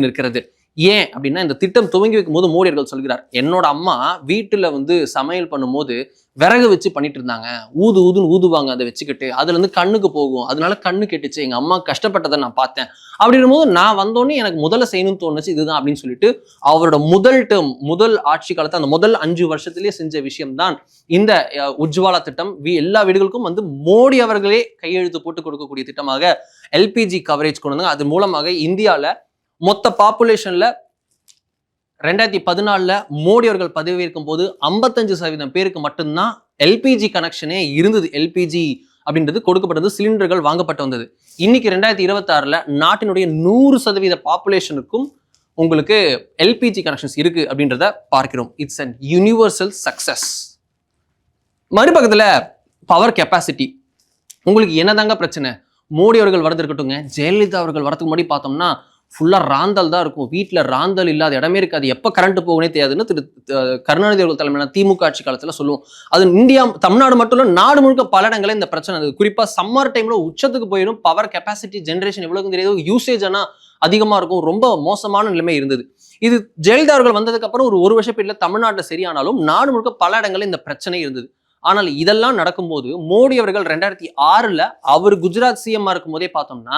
நிற்கிறது. ஏன் அப்படின்னா இந்த திட்டம் துவங்கி வைக்கும் போது மோடி அவர்கள் சொல்கிறார், என்னோட அம்மா வீட்டுல சமையல் பண்ணும்போது விறகு வச்சு பண்ணிட்டு இருந்தாங்க, ஊதுன்னு ஊதுவாங்க, அதை வச்சுக்கிட்டு அதுல கண்ணுக்கு போகும், அதனால கண்ணு கெட்டுச்சு, எங்க அம்மா கஷ்டப்பட்டதை நான் பார்த்தேன். அப்படின்னும் போது நான் வந்தோடனே எனக்கு முதல்ல செய்யணும்னு தோணுச்சு இதுதான் அப்படின்னு சொல்லிட்டு அவரோட முதல் ஆட்சி காலத்தை அந்த முதல் 5 வருஷத்திலேயே செஞ்ச விஷயம் தான் இந்த உஜ்வாலா திட்டம். எல்லா வீடுகளுக்கும் மோடி அவர்களே கையெழுத்து போட்டு கொடுக்கக்கூடிய திட்டமாக எல்பிஜி கவரேஜ் கொண்டு வந்தாங்க. அது மூலமாக இந்தியாவில் மொத்த பாப்புலேஷன்ல 2014 மோடி அவர்கள் பதவியேற்கும் போது 55% பேருக்கு மட்டும்தான் எல்பிஜி கனெக்ஷனே இருந்தது. எல்பிஜி அப்படின்றது கொடுக்கப்பட்டது, சிலிண்டர்கள் வாங்கப்பட்டு வந்தது. இன்னைக்கு 2026 நாட்டினுடைய 100% பாப்புலேஷனுக்கும் உங்களுக்கு எல்பிஜி கனெக்ஷன்ஸ் இருக்கு அப்படின்றத பார்க்கிறோம். It's an universal success. மறுபக்கத்துல பவர் கெப்பாசிட்டி. உங்களுக்கு என்னதாங்க பிரச்சனை? மோடி அவர்கள் வரது இருக்கட்டுங்க, ஜெயலலிதா அவர்கள் வரதுக்கு முன்னாடி பார்த்தோம்னா ஃபுல்லா ராந்தல் தான் இருக்கும். வீட்டுல ராந்தல் இல்லாத இடமே இருக்காது. எப்ப கரண்ட் போகனே தெரியாதுன்னு கருணாநிதி அவர்கள் தலைமையிலான திமுக ஆட்சி காலத்துல சொல்லுவோம். அது இந்தியா, தமிழ்நாடு மட்டும் இல்ல, நாடு முழுக்க பல இடங்கள இந்த பிரச்சனை. குறிப்பா சம்மர் டைம்ல உச்சத்துக்கு போயிடும். பவர் கெப்பாசிட்டி ஜென்ரேஷன் எவ்வளவு தெரியாது, யூசேஜ் ஆனா அதிகமா இருக்கும். ரொம்ப மோசமான நிலைமை இருந்தது. இது ஜெயலலிதா அவர்கள் வந்ததுக்கு அப்புறம் ஒரு வருஷ பீரியட்ல தமிழ்நாட்டுல சரியானாலும் நாடு முழுக்க பல இடங்கள்ல இந்த பிரச்சனை இருந்தது. ஆனால் இதெல்லாம் நடக்கும்போது மோடி அவர்கள் 2006 அவர் குஜராத் சிஎம் இருக்கும் போதே பார்த்தோம்னா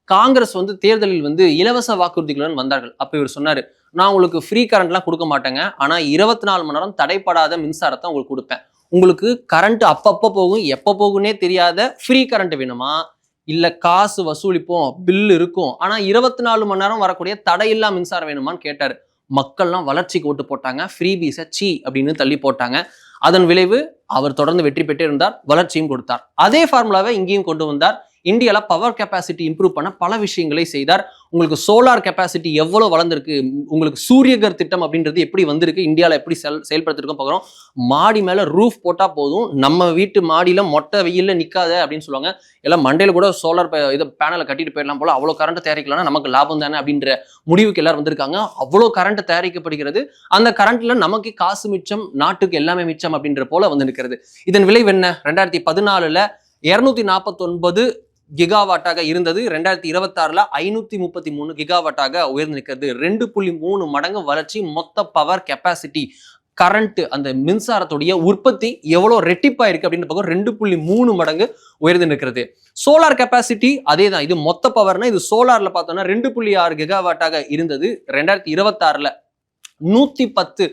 காங்கிரஸ் தேர்தலில் இலவச வாக்குறுதிகளுடன் வந்தார்கள். அப்ப இவர் சொன்னாரு, நான் உங்களுக்கு ஃப்ரீ கரண்ட்லாம் கொடுக்க மாட்டேங்க, ஆனா 24 மணி நேரம் தடைப்படாத மின்சாரத்தை உங்களுக்கு கொடுப்பேன். உங்களுக்கு கரண்ட் அப்பப்போ போகும், எப்போ போகும்னே தெரியாத ஃப்ரீ கரண்ட் வேணுமா, இல்ல காசு வசூலிப்போம், பில் இருக்கும், ஆனா 24 மணி நேரம் வரக்கூடிய தடையில்லா மின்சாரம் வேணுமான்னு கேட்டாரு. மக்கள்லாம் வளர்ச்சிக்கு ஓட்டு போட்டாங்க, ஃப்ரீ பீஸை சீ அப்படின்னு தள்ளி போட்டாங்க. அதன் விளைவு அவர் தொடர்ந்து வெற்றி பெற்றே இருந்தார், வளர்ச்சியும் கொடுத்தார். அதே ஃபார்முலாவை இங்கேயும் கொண்டு வந்தார். இந்தியாவில் பவர் கெப்பாசிட்டி இம்ப்ரூவ் பண்ண பல விஷயங்களை செய்தார். உங்களுக்கு சோலார் கெப்பாசிட்டி எவ்வளவு வளர்ந்துருக்கு, உங்களுக்கு சூரியகர் திட்டம் அப்படின்றது எப்படி வந்திருக்கு, இந்தியாவில் எப்படி செயல்படுத்திருக்கோம் பார்க்குறோம். மாடி மேல ரூஃப் போட்டா போதும், நம்ம வீட்டு மாடியில மொட்டை வெயில்ல நிக்காத அப்படின்னு சொல்லுவாங்க. எல்லாம் மண்டையில கூட சோலார் பேனலை கட்டிட்டு போயிடலாம் போல, அவ்வளவு கரண்ட் தயாரிக்கலாம், நமக்கு லாபம் தானே அப்படின்ற முடிவுக்கு எல்லாரும் வந்திருக்காங்க. அவ்வளவு கரண்ட் தயாரிக்கப்படுகிறது, அந்த கரண்ட்ல நமக்கு காசு மிச்சம், நாட்டுக்கு எல்லாமே மிச்சம் அப்படின்ற போல நிற்கிறது. இதன் விளைவு என்ன? 2014 249 கிகாவாட்டாக இருந்தது, 2026 533 கிகாவாட்டாக உயர்ந்து நிற்கிறது. 2.3 மடங்கு வளர்ச்சி. மொத்த பவர் கெப்பாசிட்டி, கரண்ட், அந்த மின்சாரத்துடைய உற்பத்தி எவ்வளவு ரெட்டிப்பா இருக்கு அப்படின்னு பார்க்க 2.3 மடங்கு உயர்ந்து நிற்கிறது. சோலார் கெப்பாசிட்டி அதே தான். இது மொத்த பவர்னா, இது சோலார்ல பார்த்தோம்னா 2.6 கிகாவாட்டாக இருந்தது, 2026 110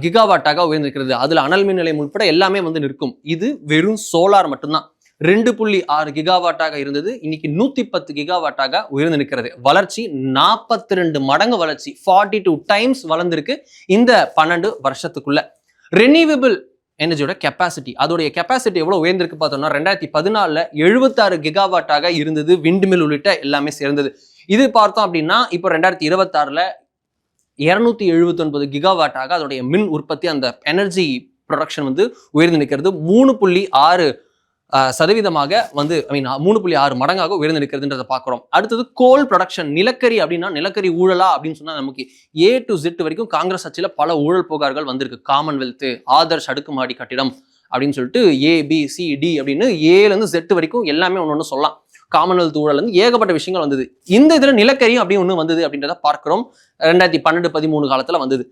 கிகாவாட்டாக உயர்ந்திருக்கிறது. அதுல அனல் மின் நிலையம் உட்பட எல்லாமே நிற்கும். இது வெறும் சோலார் மட்டும்தான். 2.6 கிகாவாட்டாக இருந்தது, இன்னைக்கு 110 கிகாவாட்டாக உயர்ந்து நிற்கிறது. வளர்ச்சி 42 மடங்கு வளர்ச்சி, 42 டைம்ஸ் வளர்ந்திருக்கு இந்த 12 வருஷத்துக்குள்ள. ரெனியூவபிள் எனர்ஜியோட கெப்பாசிட்டி, அதோடைய கெப்பாசிட்டி எவ்வளவு உயர்ந்திருக்கு பார்த்தோம்னா 2014 76 கிகாவாட்டாக இருந்தது. விண்ட்மில் உள்ளிட்ட எல்லாமே சேர்ந்தது. இது பார்த்தோம் அப்படின்னா இப்போ 2026 279 கிகாவாட்டாக அதோடைய மின் உற்பத்தி, அந்த எனர்ஜி ப்ரொடக்ஷன் உயர்ந்து நிற்கிறது. 3.6 சதவீதமாக 3.6 மடங்காக உயர்ந்து நிற்கிறதுன்றதை பார்க்கிறோம். அடுத்தது கோல் ப்ரொடக்ஷன், நிலக்கரி. அப்படின்னா நிலக்கரி ஊழலா அப்படின்னு சொன்னா நமக்கு A to Z வரைக்கும் காங்கிரஸ் ஆட்சியில பல ஊழல் புகார்கள் வந்திருக்கு. காமன்வெல்த், ஆதர்ஷ் அடுக்குமாடி கட்டிடம் அப்படின்னு சொல்லிட்டு ABCD அப்படின்னு Aல இருந்து Z வரைக்கும் எல்லாமே ஒன்று சொல்லலாம். காமன்வெல்த் ஊழல் ஏகப்பட்ட விஷயங்கள் வந்தது. இந்த இதுல நிலக்கரியும் அப்படி ஒண்ணு வந்தது அப்படின்றத பார்க்கிறோம். 2012-13 காலத்துல வந்தது.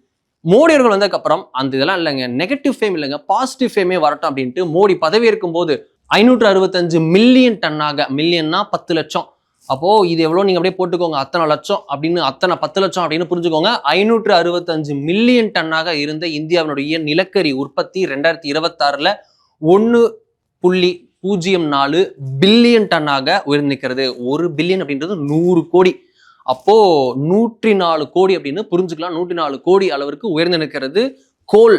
மோடி அவர்கள் வந்ததுக்கு அப்புறம் அந்த இதெல்லாம் இல்லைங்க, நெகட்டிவ் ஃபேம் இல்லைங்க, பாசிட்டிவ் ஃபேமே வரட்டும் அப்படின்ட்டு மோடி பதவியேற்கும் போது 565 மில்லியன் டன்னாக, மில்லியன்னா 10 லட்சம், அப்போ இது எவ்வளவு நீங்க அப்படியே போட்டுக்கோங்க, அத்தனை லட்சம் அப்படின்னு, அத்தனை 10 லட்சம் அப்படின்னு புரிஞ்சுக்கோங்க. 565 மில்லியன் டன்னாக இருந்த இந்தியாவினுடைய நிலக்கரி உற்பத்தி 2026 1.04 பில்லியன் டன்னாக உயர்ந்து நிற்கிறது. 1 பில்லியன் அப்படின்றது 100 கோடி. அப்போ 104 கோடி அப்படின்னு புரிஞ்சுக்கலாம். 104 கோடி அளவிற்கு உயர்ந்து நிற்கிறது கோல்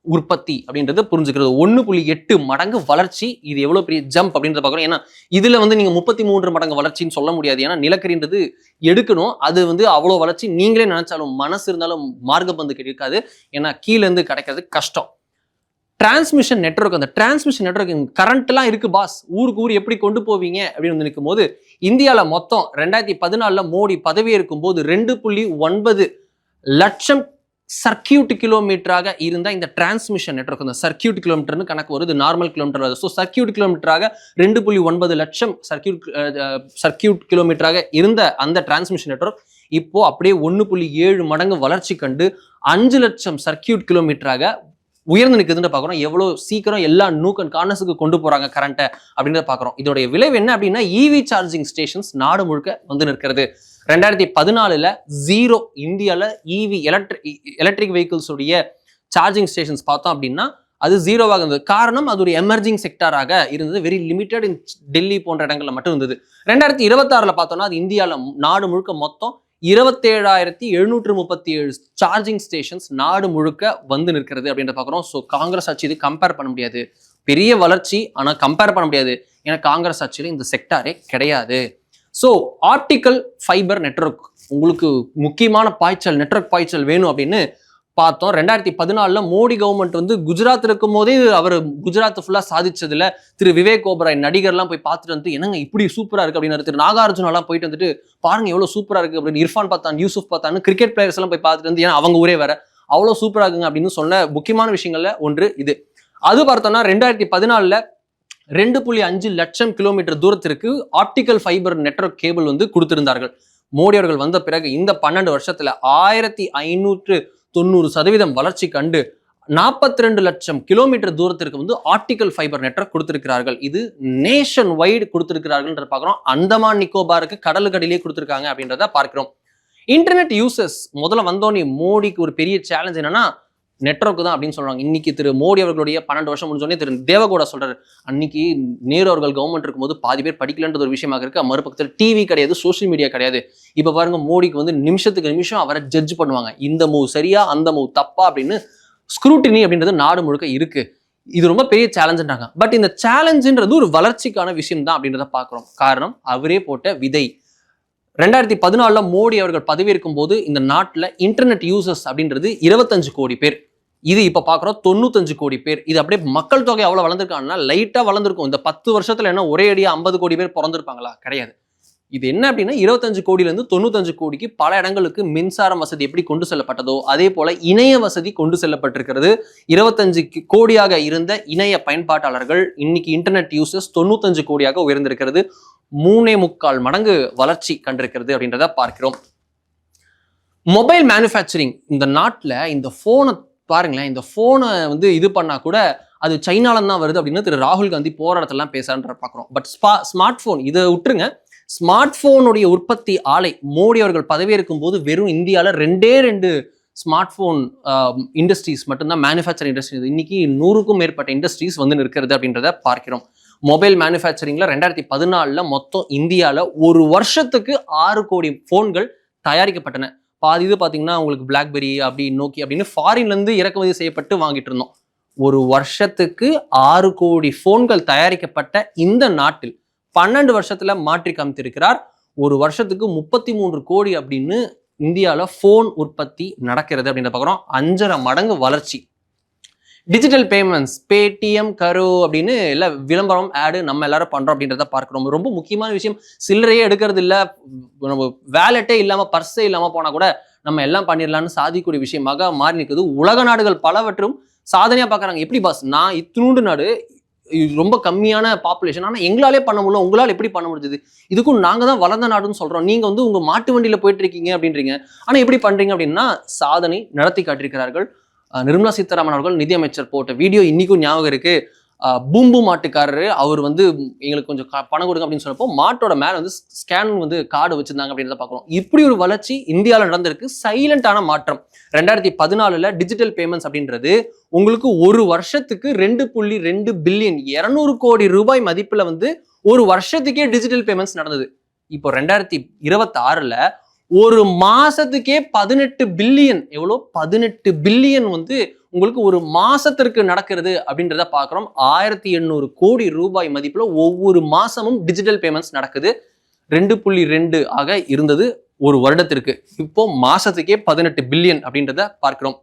உற்பத்தி அப்படின்றது புரிஞ்சுக்கிறது. 1.8 மடங்கு வளர்ச்சி. இது எவ்வளவு பெரிய ஜம்ப் அப்படின்றத பார்க்கணும். ஏன்னா இதுல நீங்க 33 மடங்கு வளர்ச்சின்னு சொல்ல முடியாது. ஏன்னா நிலக்கரின்றது எடுக்கணும், அது அவ்வளவு வளர்ச்சி நீங்களே நினைச்சாலும் மனசு இருந்தாலும் மார்க்கப்பந்து கிடைக்காது. ஏன்னா கீழே இருந்து கிடைக்கிறது கஷ்டம். டிரான்ஸ்மிஷன் நெட்வொர்க், அந்த டிரான்ஸ்மிஷன் நெட்வொர்க் கரண்ட் எல்லாம் இருக்கு பாஸ், ஊருக்கு ஊர் எப்படி கொண்டு போவீங்க அப்படின்னு நினைக்கும் போது இந்தியாவில் மொத்தம் 2014 மோடி பதவியேற்கும் போது 2.9 லட்சம் சர்க்கியூட் கிலோமீட்டராக இருந்த இந்த டிரான்ஸ்மிஷன் நெட்வொர்க், இந்த சர்க்கியூட் கிலோமீட்டர்னு கணக்கு வருது, நார்மல் கிலோமீட்டர் வருது. ஸோ சர்க்கியூட் கிலோமீட்டராக 2.9 லட்சம் சர்க்கியூட் கிலோமீட்டராக இருந்த அந்த டிரான்ஸ்மிஷன் நெட்வொர்க் இப்போ அப்படியே 1.7 மடங்கு வளர்ச்சி கண்டு 5 லட்சம் சர்க்கியூட் கிலோமீட்டராக உயர்ந்து நிற்குதுன்னு பார்க்குறோம். எவ்வளோ சீக்கிரம் எல்லா நூக் அண்ட் கார்னர்ஸுக்கு கொண்டு போறாங்க கரண்ட்டை அப்படின்றத பார்க்குறோம். இதோடைய விளைவு என்ன அப்படின்னா EV சார்ஜிங் ஸ்டேஷன்ஸ் நாடு முழுக்க நிற்கிறது. 2014 0 இந்தியாவில் EV எலக்ட்ரிக் வெஹிக்கிள்ஸ் உடைய சார்ஜிங் ஸ்டேஷன்ஸ் பார்த்தோம் அப்படின்னா அது 0வாக இருந்தது. காரணம் அது ஒரு எமர்ஜிங் செக்டாராக இருந்தது, வெரி லிமிடெட் இன் டெல்லி போன்ற இடங்கள்ல மட்டும் இருந்தது. 2026 பார்த்தோம்னா அது இந்தியாவில் நாடு முழுக்க மொத்தம் 27,737 சார்ஜிங் ஸ்டேஷன்ஸ் நாடு முழுக்க நிற்கிறது அப்படின்ற பார்க்குறோம். ஸோ காங்கிரஸ் ஆட்சி இது கம்பேர் பண்ண முடியாது, பெரிய வளர்ச்சி, ஆனால் கம்பேர் பண்ண முடியாது. ஏன்னா காங்கிரஸ் ஆட்சியில் இந்த செக்டாரே கிடையாது. ஸோ ஆப்டிக்கல் ஃபைபர் நெட்வொர்க் உங்களுக்கு முக்கியமான பாய்ச்சல், நெட்வொர்க் பாய்ச்சல் வேணும் அப்படின்னு பார்த்தோம். 2014 மோடி கவர்மெண்ட் வந்து குஜராத் இருக்கும் போதே அவர் குஜராத் ஃபுல்லா சாதிச்சதுல திரு விவேக் ஓபராய் நடிகர்லாம் போய் பார்த்துட்டு வந்து என்னங்க இப்படி சூப்பரா இருக்கு அப்படின்னு திரு நாகார்ஜுனா எல்லாம் போயிட்டு வந்துட்டு பாருங்க எவ்வளவு சூப்பரா இருக்கு அப்படின்னு இர்ஃபான் பத்தான், யூசுப் பத்தான்னு கிரிக்கெட் பிளேயர்ஸ் எல்லாம் போய் பார்த்துட்டு வந்து ஏன்னா அவங்க ஊரே வேற அவ்வளவு சூப்பரா இருக்குங்க அப்படின்னு சொன்ன முக்கியமான விஷயங்கள்ல ஒன்று இது. அது பார்த்தோம்னா 2014 2.5 லட்சம் கிலோமீட்டர் தூரத்திற்கு ஆப்டிக்கல் ஃபைபர் நெட்வொர்க் கேபிள் வந்து கொடுத்திருந்தார்கள். மோடி அவர்கள் வந்த பிறகு இந்த 12 வருஷத்துல 1590% வளர்ச்சி கண்டு 42 லட்சம் கிலோமீட்டர் தூரத்திற்கு வந்து ஆப்டிக்கல் ஃபைபர் நெட்வொர்க் கொடுத்திருக்கிறார்கள். இது நேஷன் வைடு கொடுத்திருக்கிறார்கள் பார்க்கிறோம். அந்தமான் நிக்கோபாருக்கு கடலுக்கடியிலே கொடுத்திருக்காங்க அப்படின்றத பார்க்கிறோம். இன்டர்நெட் யூசர்ஸ் முதல்ல வந்தோடனே மோடிக்கு ஒரு பெரிய சேலஞ்ச் என்னன்னா நெட்வொர்க் தான் அப்படின்னு சொல்றாங்க. இன்னைக்கு திரு மோடி அவர்களுடைய 12 வருஷம் முடிஞ்சோடனே திரு தேவகோடா சொல்றாரு, அன்னைக்கு நேரு அவர்கள் கவர்மெண்ட் இருக்கும்போது பாதி பேர் படிக்கலன்றது ஒரு விஷயமாக இருக்கு. மறுபக்கத்தில் டிவி கிடையாது, சோசியல் மீடியா கிடையாது. இப்ப பாருங்க மோடிக்கு வந்து நிமிஷத்துக்கு நிமிஷம் அவரை ஜட்ஜ் பண்ணுவாங்க. இந்த மூவ் சரியா, அந்த மூவ் தப்பா அப்படின்னு ஸ்க்ரூட்டினி அப்படின்றது நாடு முழுக்க இருக்கு. இது ரொம்ப பெரிய சேலஞ்சுன்றாங்க. பட் இந்த சேலஞ்சுன்றது ஒரு வளர்ச்சிக்கான விஷயம் தான் அப்படின்றத பாக்குறோம். காரணம் அவரே போட்ட விதை. 2014 மோடி அவர்கள் பதவியேற்கும் போது இந்த நாட்டில் இன்டர்நெட் யூசர்ஸ் அப்படின்றது 25 கோடி பேர். இது இப்ப பாக்குறோம் 95 கோடி பேர். இது அப்படியே மக்கள் தொகை அவ்வளவு வளர்ந்துருக்காங்கன்னா லைட்டா வளர்ந்துருக்கும். இந்த 10 வருஷத்துல என்ன ஒரே அடியா 50 கோடி பேர் பிறந்திருப்பாங்களா? கிடையாது. இது என்ன அப்படின்னா 25 கோடியில இருந்து 95 கோடிக்கு பல இடங்களுக்கு மின்சாரம் வசதி எப்படி கொண்டு செல்லப்பட்டதோ அதே போல இணைய வசதி கொண்டு செல்லப்பட்டிருக்கிறது. 25 கோடியாக இருந்த இணைய பயன்பாட்டாளர்கள் இன்னைக்கு இன்டர்நெட் யூசர்ஸ் 95 கோடியாக உயர்ந்திருக்கிறது. 3.25 மடங்கு வளர்ச்சி கண்டிருக்கிறது அப்படின்றத பார்க்கிறோம். மொபைல் மேனுஃபேக்சரிங் இந்த நாட்டில் இந்த போனை பாருங்களேன், இந்த போனை வந்து இது பண்ணா கூட அது சைனால தான் வருது அப்படின்னு திரு ராகுல் காந்தி போராட்டத்தெல்லாம் பேசுறான்ற பார்க்குறோம். பட் ஸ்மார்ட் போன் இதை விட்டுருங்க, ஸ்மார்ட் போனுடைய உற்பத்தி ஆலை மோடி அவர்கள் பதவியேற்கும் போது வெறும் இந்தியாவில் 2 ஸ்மார்ட் போன் இண்டஸ்ட்ரீஸ் மட்டும்தான், மேனுஃபேக்சரிங் இண்டஸ்ட்ரீஸ். இன்னைக்கு 100க்கும் மேற்பட்ட இண்டஸ்ட்ரீஸ் வந்து இருக்கிறது அப்படின்றத பார்க்கிறோம். மொபைல் மேனுஃபேக்சரிங்ல 2014 மொத்தம் இந்தியாவில் ஒரு வருஷத்துக்கு 6 கோடி போன்கள் தயாரிக்கப்பட்டன. பாதி இது பார்த்தீங்கன்னா உங்களுக்கு பிளாக்பெரி அப்படி நோக்கி அப்படின்னு ஃபாரின்ல இருந்து இறக்குமதி செய்யப்பட்டு வாங்கிட்டு இருந்தோம். ஒரு வருஷத்துக்கு 6 கோடி போன்கள் தயாரிக்கப்பட்ட இந்த நாட்டில் 12 வருஷத்துல மாற்றி காமித்திருக்கிறார். ஒரு வருஷத்துக்கு 33 கோடி அப்படின்னு இந்தியாவில் போன் உற்பத்தி நடக்கிறது அப்படின்னு பார்க்குறோம். 5.5 மடங்கு வளர்ச்சி. டிஜிட்டல் பேமெண்ட்ஸ், பேடிஎம், கரு அப்படின்னு எல்லாம் விளம்பரம் ஆடு நம்ம எல்லாரும் பண்றோம் அப்படின்றத பார்க்கிறோம். ரொம்ப முக்கியமான விஷயம், சில்லறையே எடுக்கிறது இல்லை, நம்ம வேலெட்டே இல்லாம பர்ஸே இல்லாம போனா கூட நம்ம எல்லாம் பண்ணிடலாம்னு சாதிக்கூடிய விஷயமாக மாறி நிற்குது. உலக நாடுகள் பலவற்றும் சாதனையா பார்க்கறாங்க. எப்படி பாஸ், நான் இத்தினூண்டு நாடு, ரொம்ப கம்மியான பாப்புலேஷன், ஆனா எங்களாலே பண்ண முடியல, உங்களால் எப்படி பண்ண முடிஞ்சது? இதுக்கும் நாங்க தான் வளர்ந்த நாடுன்னு சொல்றோம், நீங்க வந்து உங்க மாட்டு வண்டியில போயிட்டு இருக்கீங்க அப்படின்றீங்க, ஆனா எப்படி பண்றீங்க அப்படின்னா சாதனை நடத்தி காட்டியிருக்கிறார்கள். நிர்மலா சீதாராமன் அவர்கள் நிதியமைச்சர் போட்ட வீடியோ இன்னைக்கும் ஞாபகம் இருக்கு. பூம்பு மாட்டுக்காரரு அவர் வந்து எங்களுக்கு கொஞ்சம் பணம் கொடுங்க அப்படின்னு சொன்னப்போ மாட்டோட மேல வந்து ஸ்கேன் வந்து கார்டு வச்சிருந்தாங்க அப்படின்றத பார்க்குறோம். இப்படி ஒரு வளர்ச்சி இந்தியாவில் நடந்திருக்கு. சைலண்டான மாற்றம். 2014 டிஜிட்டல் பேமெண்ட்ஸ் அப்படின்றது உங்களுக்கு ஒரு வருஷத்துக்கு 2.2 பில்லியன் 200 கோடி ரூபாய் மதிப்புல வந்து ஒரு வருஷத்துக்கே டிஜிட்டல் பேமெண்ட்ஸ் நடந்தது. இப்போ 2026 ஒரு மாசத்துக்கே 18 பில்லியன், எவ்வளோ 18 பில்லியன் வந்து உங்களுக்கு ஒரு மாசத்திற்கு நடக்கிறது அப்படின்றத பார்க்குறோம். 1800 கோடி ரூபாய் மதிப்புல ஒவ்வொரு மாசமும் டிஜிட்டல் பேமெண்ட்ஸ் நடக்குது. 2.2 ஆக இருந்தது ஒரு வருடத்திற்கு, இப்போ மாசத்துக்கே 18 பில்லியன் அப்படின்றத பார்க்கிறோம்.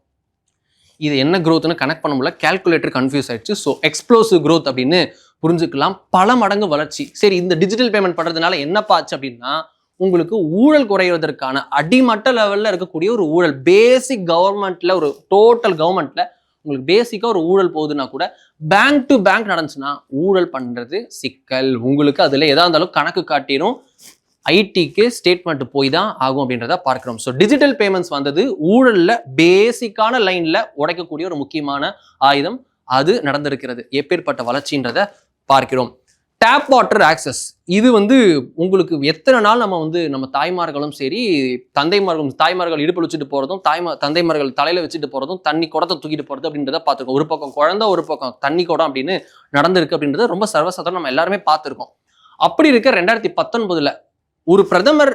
இது என்ன growthன்னு கனெக்ட் பண்ண முடியல, கால்குலேட்டர் கன்ஃபியூஸ் ஆயிடுச்சு. ஸோ எக்ஸ்ப்ளோசிவ் growth அப்படின்னு புரிஞ்சுக்கலாம். பல மடங்கு வளர்ச்சி. சரி, இந்த டிஜிட்டல் பேமெண்ட் பண்றதுனால என்னப்பா ஆச்சு அப்படின்னா உங்களுக்கு ஊழல் குறைவதற்கான அடிமட்ட லெவல்ல இருக்கக்கூடிய ஒரு ஊழல், பேசிக் கவர்மெண்ட்ல ஒரு டோட்டல் கவர்மெண்ட்ல உங்களுக்கு பேசிக்கா ஒரு ஊழல் போகுதுன்னா கூட பேங்க் டு பேங்க் நடந்துச்சுன்னா ஊழல் பண்றது சிக்கல். உங்களுக்கு அதுல எதா இருந்தாலும் கணக்கு காட்டிடும், ஐடிக்கு ஸ்டேட்மெண்ட் போய் தான் ஆகும் அப்படின்றத பார்க்கிறோம். ஸோ டிஜிட்டல் பேமெண்ட்ஸ் வந்தது ஊழல்ல பேசிக்கான லைன்ல உடைக்கக்கூடிய ஒரு முக்கியமான ஆயுதம். அது நடந்திருக்கிறது. எப்பேற்பட்ட வளர்ச்சின்றத பார்க்கிறோம். டேப் வாட்டர் ஆக்சஸ், இது வந்து உங்களுக்கு எத்தனை நாள் நம்ம தாய்மார்களும் சரி தாய்மார்கள் இடுப்பு வச்சுட்டு போறதும் தந்தைமார்கள் தலையில வச்சுட்டு போறதும் தண்ணி குடத்தை தூக்கிட்டு போறது அப்படின்றத பார்த்துருக்கோம். ஒரு பக்கம் குழந்தை, ஒரு பக்கம் தண்ணி குடம் அப்படின்னு நடந்திருக்கு அப்படின்றத ரொம்ப சர்வசாதாரணம் நம்ம எல்லாருமே பார்த்துருக்கோம். அப்படி இருக்க 2019 ஒரு பிரதமர்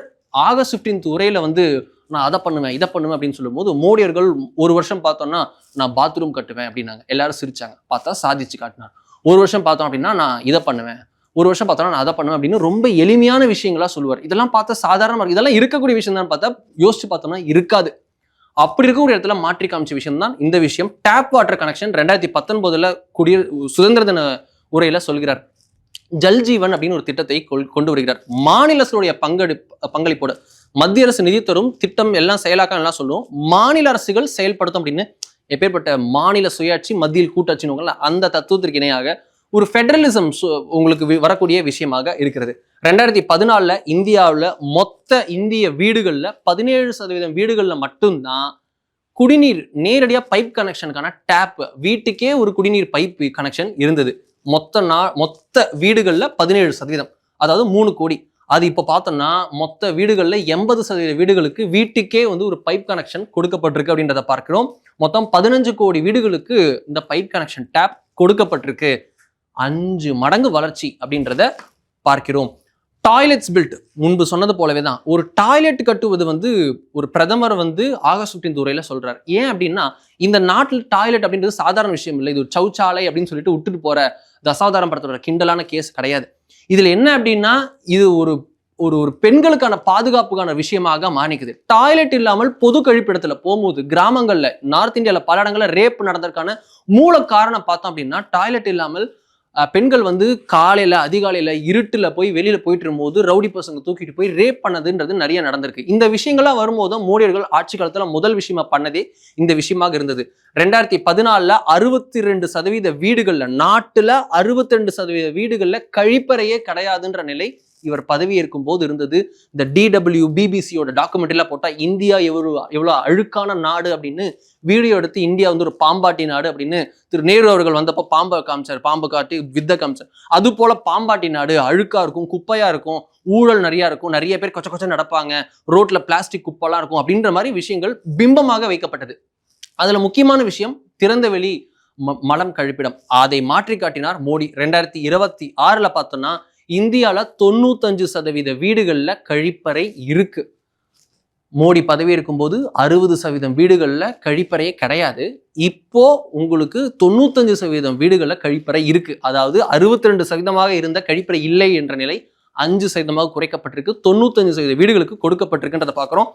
ஆகஸ்ட் 15 உரையில வந்து நான் அதை பண்ணுவேன் இதை பண்ணுவேன் அப்படின்னு சொல்லும் போது மோடி அவர்கள் ஒரு வருஷம் பார்த்தோம்னா நான் பாத்ரூம் கட்டுவேன் அப்படின்னாங்க. எல்லாரும் சிரிச்சாங்க. பார்த்தா சாதிச்சு காட்டினார். ஒரு வருஷம் பார்த்தோம் அப்படின்னா நான் இதை பண்ணுவேன், ஒரு வருஷம் பார்த்தோன்னா நான் அதை பண்ணுவேன் அப்படின்னு ரொம்ப எளிமையான விஷயங்களா சொல்லுவார். இதெல்லாம் பார்த்தா சாதாரணமாக இருக்கு. இதெல்லாம் இருக்கக்கூடிய விஷயம் தான் பார்த்தா யோசிச்சு பார்த்தோம்னா இருக்காது. அப்படி இருக்கக்கூடிய இடத்துல மாற்றி காமிச்ச விஷயம் தான் இந்த விஷயம். டேப் வாட்டர் கனெக்ஷன் 2019 சுதந்திர தின உரையில சொல்கிறார். ஜல்ஜீவன் அப்படின்னு ஒரு திட்டத்தை கொண்டு வருகிறார். மாநில அரசுடைய பங்களிப்போடு மத்திய அரசு நிதி தரும் திட்டம் எல்லாம் செயலாக்கம் எல்லாம் சொல்லுவோம். மாநில அரசுகள் செயல்படுத்தும் அப்படின்னு எப்பேற்பட்ட மாநில சுயாட்சி மத்தியில் கூட்டாட்சின்னு அந்த தத்துவத்திற்கு இணையாக ஒரு ஃபெடரலிசம் உங்களுக்கு வரக்கூடிய விஷயமாக இருக்கிறது. 2014 இந்தியாவில் மொத்த இந்திய வீடுகளில் 17% வீடுகளில் மட்டும்தான் குடிநீர் நேரடியாக பைப் கனெக்ஷனுக்கான டேப், வீட்டுக்கே ஒரு குடிநீர் பைப் கனெக்ஷன் இருந்தது. மொத்த வீடுகளில் 17%, அதாவது 3 கோடி. அது இப்போ பார்த்தோம்னா மொத்த வீடுகளில் 80% வீடுகளுக்கு வீட்டுக்கே வந்து ஒரு பைப் கனெக்ஷன் கொடுக்கப்பட்டிருக்கு அப்படின்றத பார்க்கிறோம். மொத்தம் 15 கோடி வீடுகளுக்கு இந்த பைப் கனெக்ஷன் டேப் கொடுக்கப்பட்டிருக்கு. 5 மடங்கு வளர்ச்சி அப்படின்றத பார்க்கிறோம். டாய்லெட்ஸ் பில்ட் முன்பு சொன்னது போலவே தான். ஒரு டாய்லெட் கட்டுவது வந்து ஒரு பிரதமர் வந்து ஆகஸ்ட் 15 உரையில சொல்றாரு. ஏன் அப்படின்னா இந்த நாட்டில் டாய்லெட் அப்படின்றது சாதாரண விஷயம் இல்லை. இது ஒரு சௌச்சாலை அப்படின்னு சொல்லிட்டு விட்டுட்டு போற தசாவதாரம் படத்தோட கிண்டலான கேஸ் கிடையாது. இதுல என்ன அப்படின்னா இது ஒரு ஒரு ஒரு பெண்களுக்கான பாதுகாப்புக்கான விஷயமாக மாறிக்குது. டாய்லெட் இல்லாமல் பொது கழிப்பிடத்துல போகும்போது கிராமங்கள்ல நார்த் இந்தியால பல இடங்கள்ல ரேப் நடந்ததற்கான மூல காரணம் பார்த்தோம் அப்படின்னா டாய்லெட் இல்லாமல் பெண்கள் வந்து காலையில அதிகாலையில இருட்டுல போய் வெளியில போயிட்டு இருக்கும்போது ரவுடி பசங்க தூக்கிட்டு போய் ரேப் பண்ணதுன்றது நிறைய நடந்திருக்கு. இந்த விஷயங்கள்லாம் வரும்போதும் மோடியர்கள் ஆட்சி காலத்துல முதல் விஷயமா பண்ணதே இந்த விஷயமாக இருந்தது. 2014 62% வீடுகள்ல, நாட்டுல 62% வீடுகள்ல கழிப்பறையே கிடையாதுன்ற நிலை இவர் பதவி ஏற்கும் போது இருந்தது. இந்த DW பிபிசியோட டாக்குமெண்ட்ரிலாம் போட்டா இந்தியா எவ்வளவு அழுக்கான நாடு அப்படின்னு வீடியோ எடுத்து இந்தியா வந்து ஒரு பாம்பாட்டி நாடு அப்படின்னு திரு நேரு அவர்கள் வந்தப்போ பாம்பை காமிச்சார், பாம்பு காட்டி வித்தை காமிச்சார். அது போல பாம்பாட்டி நாடு அழுக்கா இருக்கும், குப்பையா இருக்கும், ஊழல் நிறைய இருக்கும், நிறைய பேர் கொச்ச கொச்ச நடப்பாங்க, ரோட்ல பிளாஸ்டிக் குப்பெல்லாம் இருக்கும் அப்படின்ற மாதிரி விஷயங்கள் பிம்பமாக வைக்கப்பட்டது. அதுல முக்கியமான விஷயம் திறந்த வெளி மலம் கழிப்பிடம். அதை மாற்றி காட்டினார் மோடி. 2026 பார்த்தோம்னா இந்தியால 95% வீடுகள்ல கழிப்பறை இருக்கு. மோடி பதவி இருக்கும்போது 60% வீடுகள்ல கழிப்பறையே கிடையாது. இப்போ உங்களுக்கு 95% வீடுகள்ல கழிப்பறை இருக்கு. அதாவது 62% இருந்த கழிப்பறை இல்லை என்ற நிலை 5% குறைக்கப்பட்டிருக்கு. 95% வீடுகளுக்கு கொடுக்கப்பட்டிருக்குன்றத பார்க்கிறோம்.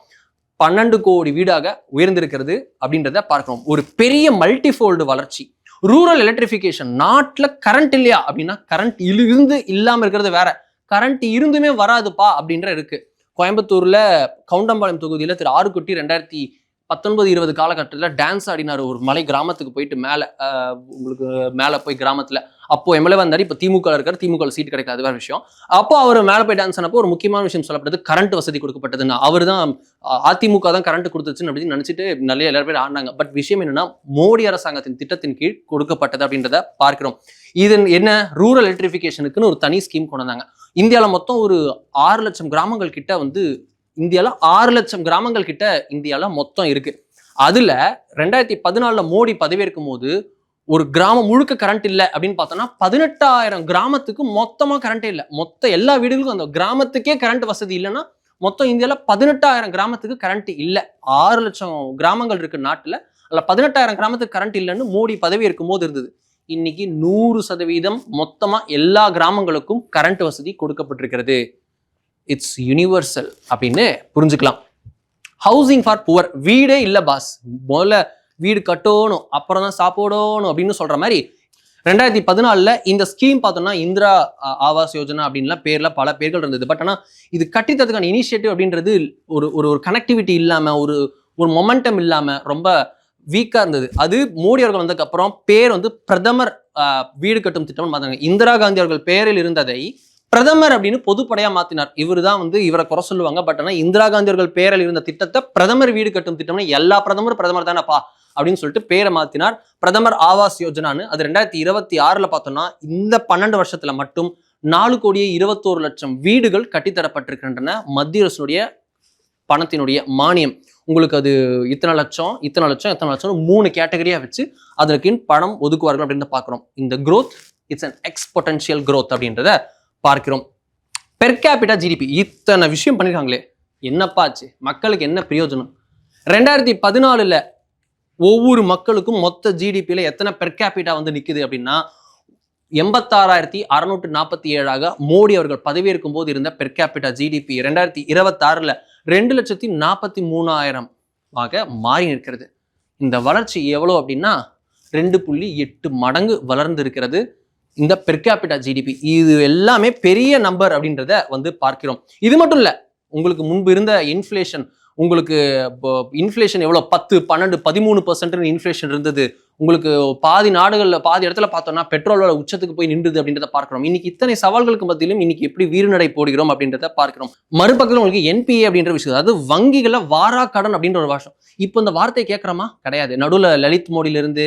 12 கோடி வீடாக உயர்ந்திருக்கிறது அப்படின்றத பார்க்கிறோம். ஒரு பெரிய மல்டிஃபோல்டு வளர்ச்சி. Rural electrification. நாட்டில் கரண்ட் இல்லையா அப்படின்னா கரண்ட் இருந்து இல்லாமல் இருக்கிறது வேற, கரண்ட் இருந்துமே வராதுப்பா அப்படின்ற இருக்கு. கோயம்புத்தூர்ல கவுண்டம்பாளையம் தொகுதியில திரு ஆறுக்குட்டி 2019-20 காலகட்டத்தில் டான்ஸ் ஆடினார். ஒரு மலை கிராமத்துக்கு போயிட்டு உங்களுக்கு மேலே போய் கிராமத்துல அப்போ எம்எல்ஏ வந்தாரு. இப்போ திமுக இருக்காரு, திமுக சீட் கிடைக்காது வேற விஷயம். அப்போ அவர் மேலே போய் டான்ஸ் ஆனப்போ ஒரு முக்கியமான விஷயம் சொல்லப்பட்டது, கரண்ட் வசதி கொடுக்கப்பட்டதுன்னு. அவர் தான் அதிமுக தான் கரண்ட் கொடுத்துச்சுன்னு அப்படின்னு நினைச்சிட்டு நிறைய எல்லாரும் பேர் ஆடினாங்க. பட் விஷயம் என்னன்னா மோடி அரசாங்கத்தின் திட்டத்தின் கீழ் கொடுக்கப்பட்டது அப்படின்றத பார்க்கிறோம். இது என்ன, ரூரல் எலக்ட்ரிஃபிகேஷனுக்குன்னு ஒரு தனி ஸ்கீம் கொண்டு வந்தாங்க. இந்தியாவில் மொத்தம் ஒரு 6 லட்சம் கிராமங்கள் கிட்ட வந்து இந்தியாவில் 6 லட்சம் கிராமங்கள் கிட்ட இந்தியாவில் மொத்தம் இருக்கு. அதுல 2014 மோடி பதவியேற்கும் போது ஒரு கிராமம் முழுக்க கரண்ட் இல்லை அப்படின்னு பார்த்தோம்னா 18,000 கிராமத்துக்கு மொத்தமா கரண்டே இல்லை. மொத்த எல்லா வீடுகளுக்கும் அந்த கிராமத்துக்கே கரண்ட் வசதி இல்லைன்னா மொத்தம் இந்தியாவில் 18,000 கிராமத்துக்கு கரண்ட் இல்லை. 6 லட்சம் கிராமங்கள் இருக்கு நாட்டுல, அதில் 18,000 கிராமத்துக்கு கரண்ட் இல்லைன்னு மோடி பதவி ஏற்கும் போது இருந்தது. இன்னைக்கு 100% மொத்தமா எல்லா கிராமங்களுக்கும் கரண்ட் வசதி கொடுக்கப்பட்டிருக்கிறது. இட்ஸ் யூனிவர்சல் அப்படின்னு புரிஞ்சுக்கலாம். Housing for poor. வீடே இல்லை பாஸ், முதல்ல வீடு கட்டணும் அப்புறம் தான் சாப்பிடணும் அப்படின்னு சொல்ற மாதிரி 2014 இந்த ஸ்கீம் பார்த்தோம்னா இந்திரா ஆவாஸ் யோஜனா அப்படின்லாம் பேர்ல பல பேர்கள் இருந்தது. பட் ஆனால் இது கட்டித்ததுக்கான இனிஷியேட்டிவ் அப்படின்றது ஒரு கனெக்டிவிட்டி இல்லாம ஒரு மொமெண்டம் இல்லாம ரொம்ப வீக்கா இருந்தது. அது மோடி அவர்கள் வந்ததுக்கு அப்புறம் பேர் வந்து பிரதமர் வீடு கட்டும் திட்டம் பார்த்தாங்க. இந்திரா காந்தி அவர்கள் பேரில் இருந்ததை பிரதமர் அப்படின்னு பொதுப்படையா மாத்தினார். இவர் தான் வந்து இவரை குறை சொல்லுவாங்க. பட் ஆனால் இந்திரா காந்தி அவர்கள் பேரில் இருந்த திட்டத்தை பிரதமர் வீடு கட்டும் திட்டம்னு எல்லா பிரதமர் தானேப்பா அப்படின்னு சொல்லிட்டு பேரை மாத்தினார். பிரதமர் ஆவாஸ் யோஜனான்னு. அது 2026 பார்த்தோம்னா இந்த 12 வருஷத்துல மட்டும் 4,21,00,000 வீடுகள் கட்டித்தரப்பட்டிருக்கின்றன. மத்திய அரசுடைய பணத்தினுடைய மானியம். உங்களுக்கு அது இத்தனை லட்சம் 3 கேட்டகரியா வச்சு அதற்கு பணம் ஒதுக்குவார்கள் அப்படின்னு பார்க்கிறோம். இந்த growth இட்ஸ் an எக்ஸ்பொட்டன்ஷியல் growth அப்படின்றத பார்க்கிறோம். பெர் கேபிட்டா ஜிடிபி இத்தனை விஷயம் பண்ணிருக்காங்களே, என்னப்பாச்சு, மக்களுக்கு என்ன பிரயோஜனம்? 2014 ஒவ்வொரு மக்களுக்கும் மொத்த ஜிடிபியில எத்தனை பெர் கேபிட்டா வந்து நிக்குது அப்படின்னா 86,647 மோடி அவர்கள் பதவியேற்கும் போது இருந்த பெர் கேபிட்டா ஜிடிபி 2026 2,43,000 மாறி நிற்கிறது. இந்த வளர்ச்சி எவ்வளோ அப்படின்னா 2.8 மடங்கு வளர்ந்து இருக்கிறது இந்த பெர் கேபிட்டா ஜிடிபி. இது எல்லாமே பெரிய நம்பர் அப்படின்றத பார்க்கிறோம். இது மட்டும் இல்ல, உங்களுக்கு முன்பு இருந்த இன்ஃப்ளேஷன், உங்களுக்கு இன்ஃப்ளேஷன் எவ்வளோ 10, 12, 13% இன்ஃப்ளேஷன் இருந்தது. உங்களுக்கு பாதி நாடுகளில் பாதி இடத்துல பார்த்தோம்னா பெட்ரோலோட உச்சத்துக்கு போய் நின்றுது அப்படின்றத பார்க்கிறோம். இன்னைக்கு இத்தனை சவால்களுக்கு மத்தியிலும் இன்னைக்கு எப்படி வீறுநடை போடுகிறோம் அப்படின்றத பார்க்கிறோம். மறுபக்கத்தில் உங்களுக்கு என்பிஏ அப்படின்ற விஷயம், அதாவது வங்கிகளை வாரா கடன் அப்படின்ற ஒரு வருஷம். இப்போ இந்த வார்த்தையை கேட்கறோமா? கிடையாது. நடுவில் லலித் மோடியிலிருந்து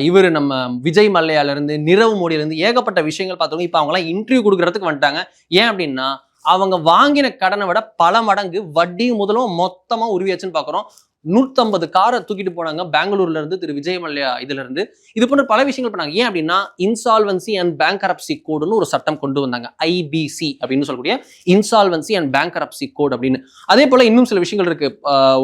இவர் நம்ம விஜய் மல்லையால இருந்து நிரவ் மோடியில இருந்து ஏகப்பட்ட விஷயங்கள் பார்த்தோம். இப்போ அவங்களாம் இன்டர்வியூ கொடுக்கறதுக்கு வந்துட்டாங்க. ஏன் அப்படின்னா அவங்க வாங்கின கடனை விட பல மடங்கு வட்டியும் முதலும் மொத்தமா உருவியாச்சுன்னு பாக்குறோம். 150 காரை தூக்கிட்டு போனாங்க பெங்களூர்ல இருந்து திரு விஜய் மல்லையா. இதுல இருந்து இது போன்ற பல விஷயங்கள் பண்ணாங்க. ஏன் அப்படின்னா இன்சால்வன்சி அண்ட் பேங்க்ரப்சி கோடுன்னு ஒரு சட்டம் கொண்டு வந்தாங்க. IBC அப்படின்னு சொல்லக்கூடிய இன்சால்வன்சி அண்ட் பேங்க்ரப்சி கோட் அப்படின்னு. அதே போல இன்னும் சில விஷயங்கள் இருக்கு.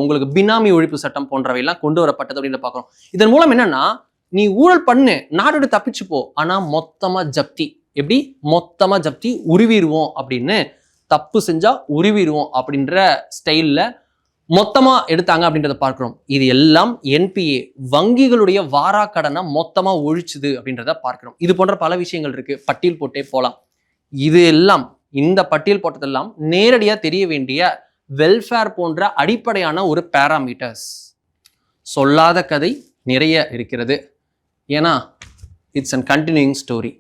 உங்களுக்கு பினாமி ஒழிப்பு சட்டம் போன்றவை எல்லாம் கொண்டு வரப்பட்டது அப்படின்னு பாக்குறோம். இதன் மூலம் என்னன்னா, நீ ஊழல் பண்ணு, நாடோடு தப்பிச்சு போ, ஆனா மொத்தமா ஜப்தி. எப்படி? மொத்தமா ஜப்தி, உருவிடுவோம் அப்படின்னு, தப்பு செஞ்சா உருவிடுவோம் அப்படின்ற ஸ்டைல்ல மொத்தமா எடுத்தாங்க அப்படின்றத பார்க்கிறோம். இது எல்லாம் என்பிஏ வங்கிகளுடைய வாரா கடனை மொத்தமா ஒழிச்சுது அப்படின்றத பார்க்கிறோம். இது போன்ற பல விஷயங்கள் இருக்கு, பட்டியல் போட்டே போலாம். இது எல்லாம், இந்த பட்டியல் போட்டதெல்லாம் நேரடியா தெரிய வேண்டிய வெல்ஃபேர் போன்ற அடிப்படையான ஒரு பேராமீட்டர்ஸ். சொல்லாத கதை நிறைய இருக்கிறது. ஏன்னா இட்ஸ் அன் கண்டினியூயிங் ஸ்டோரி.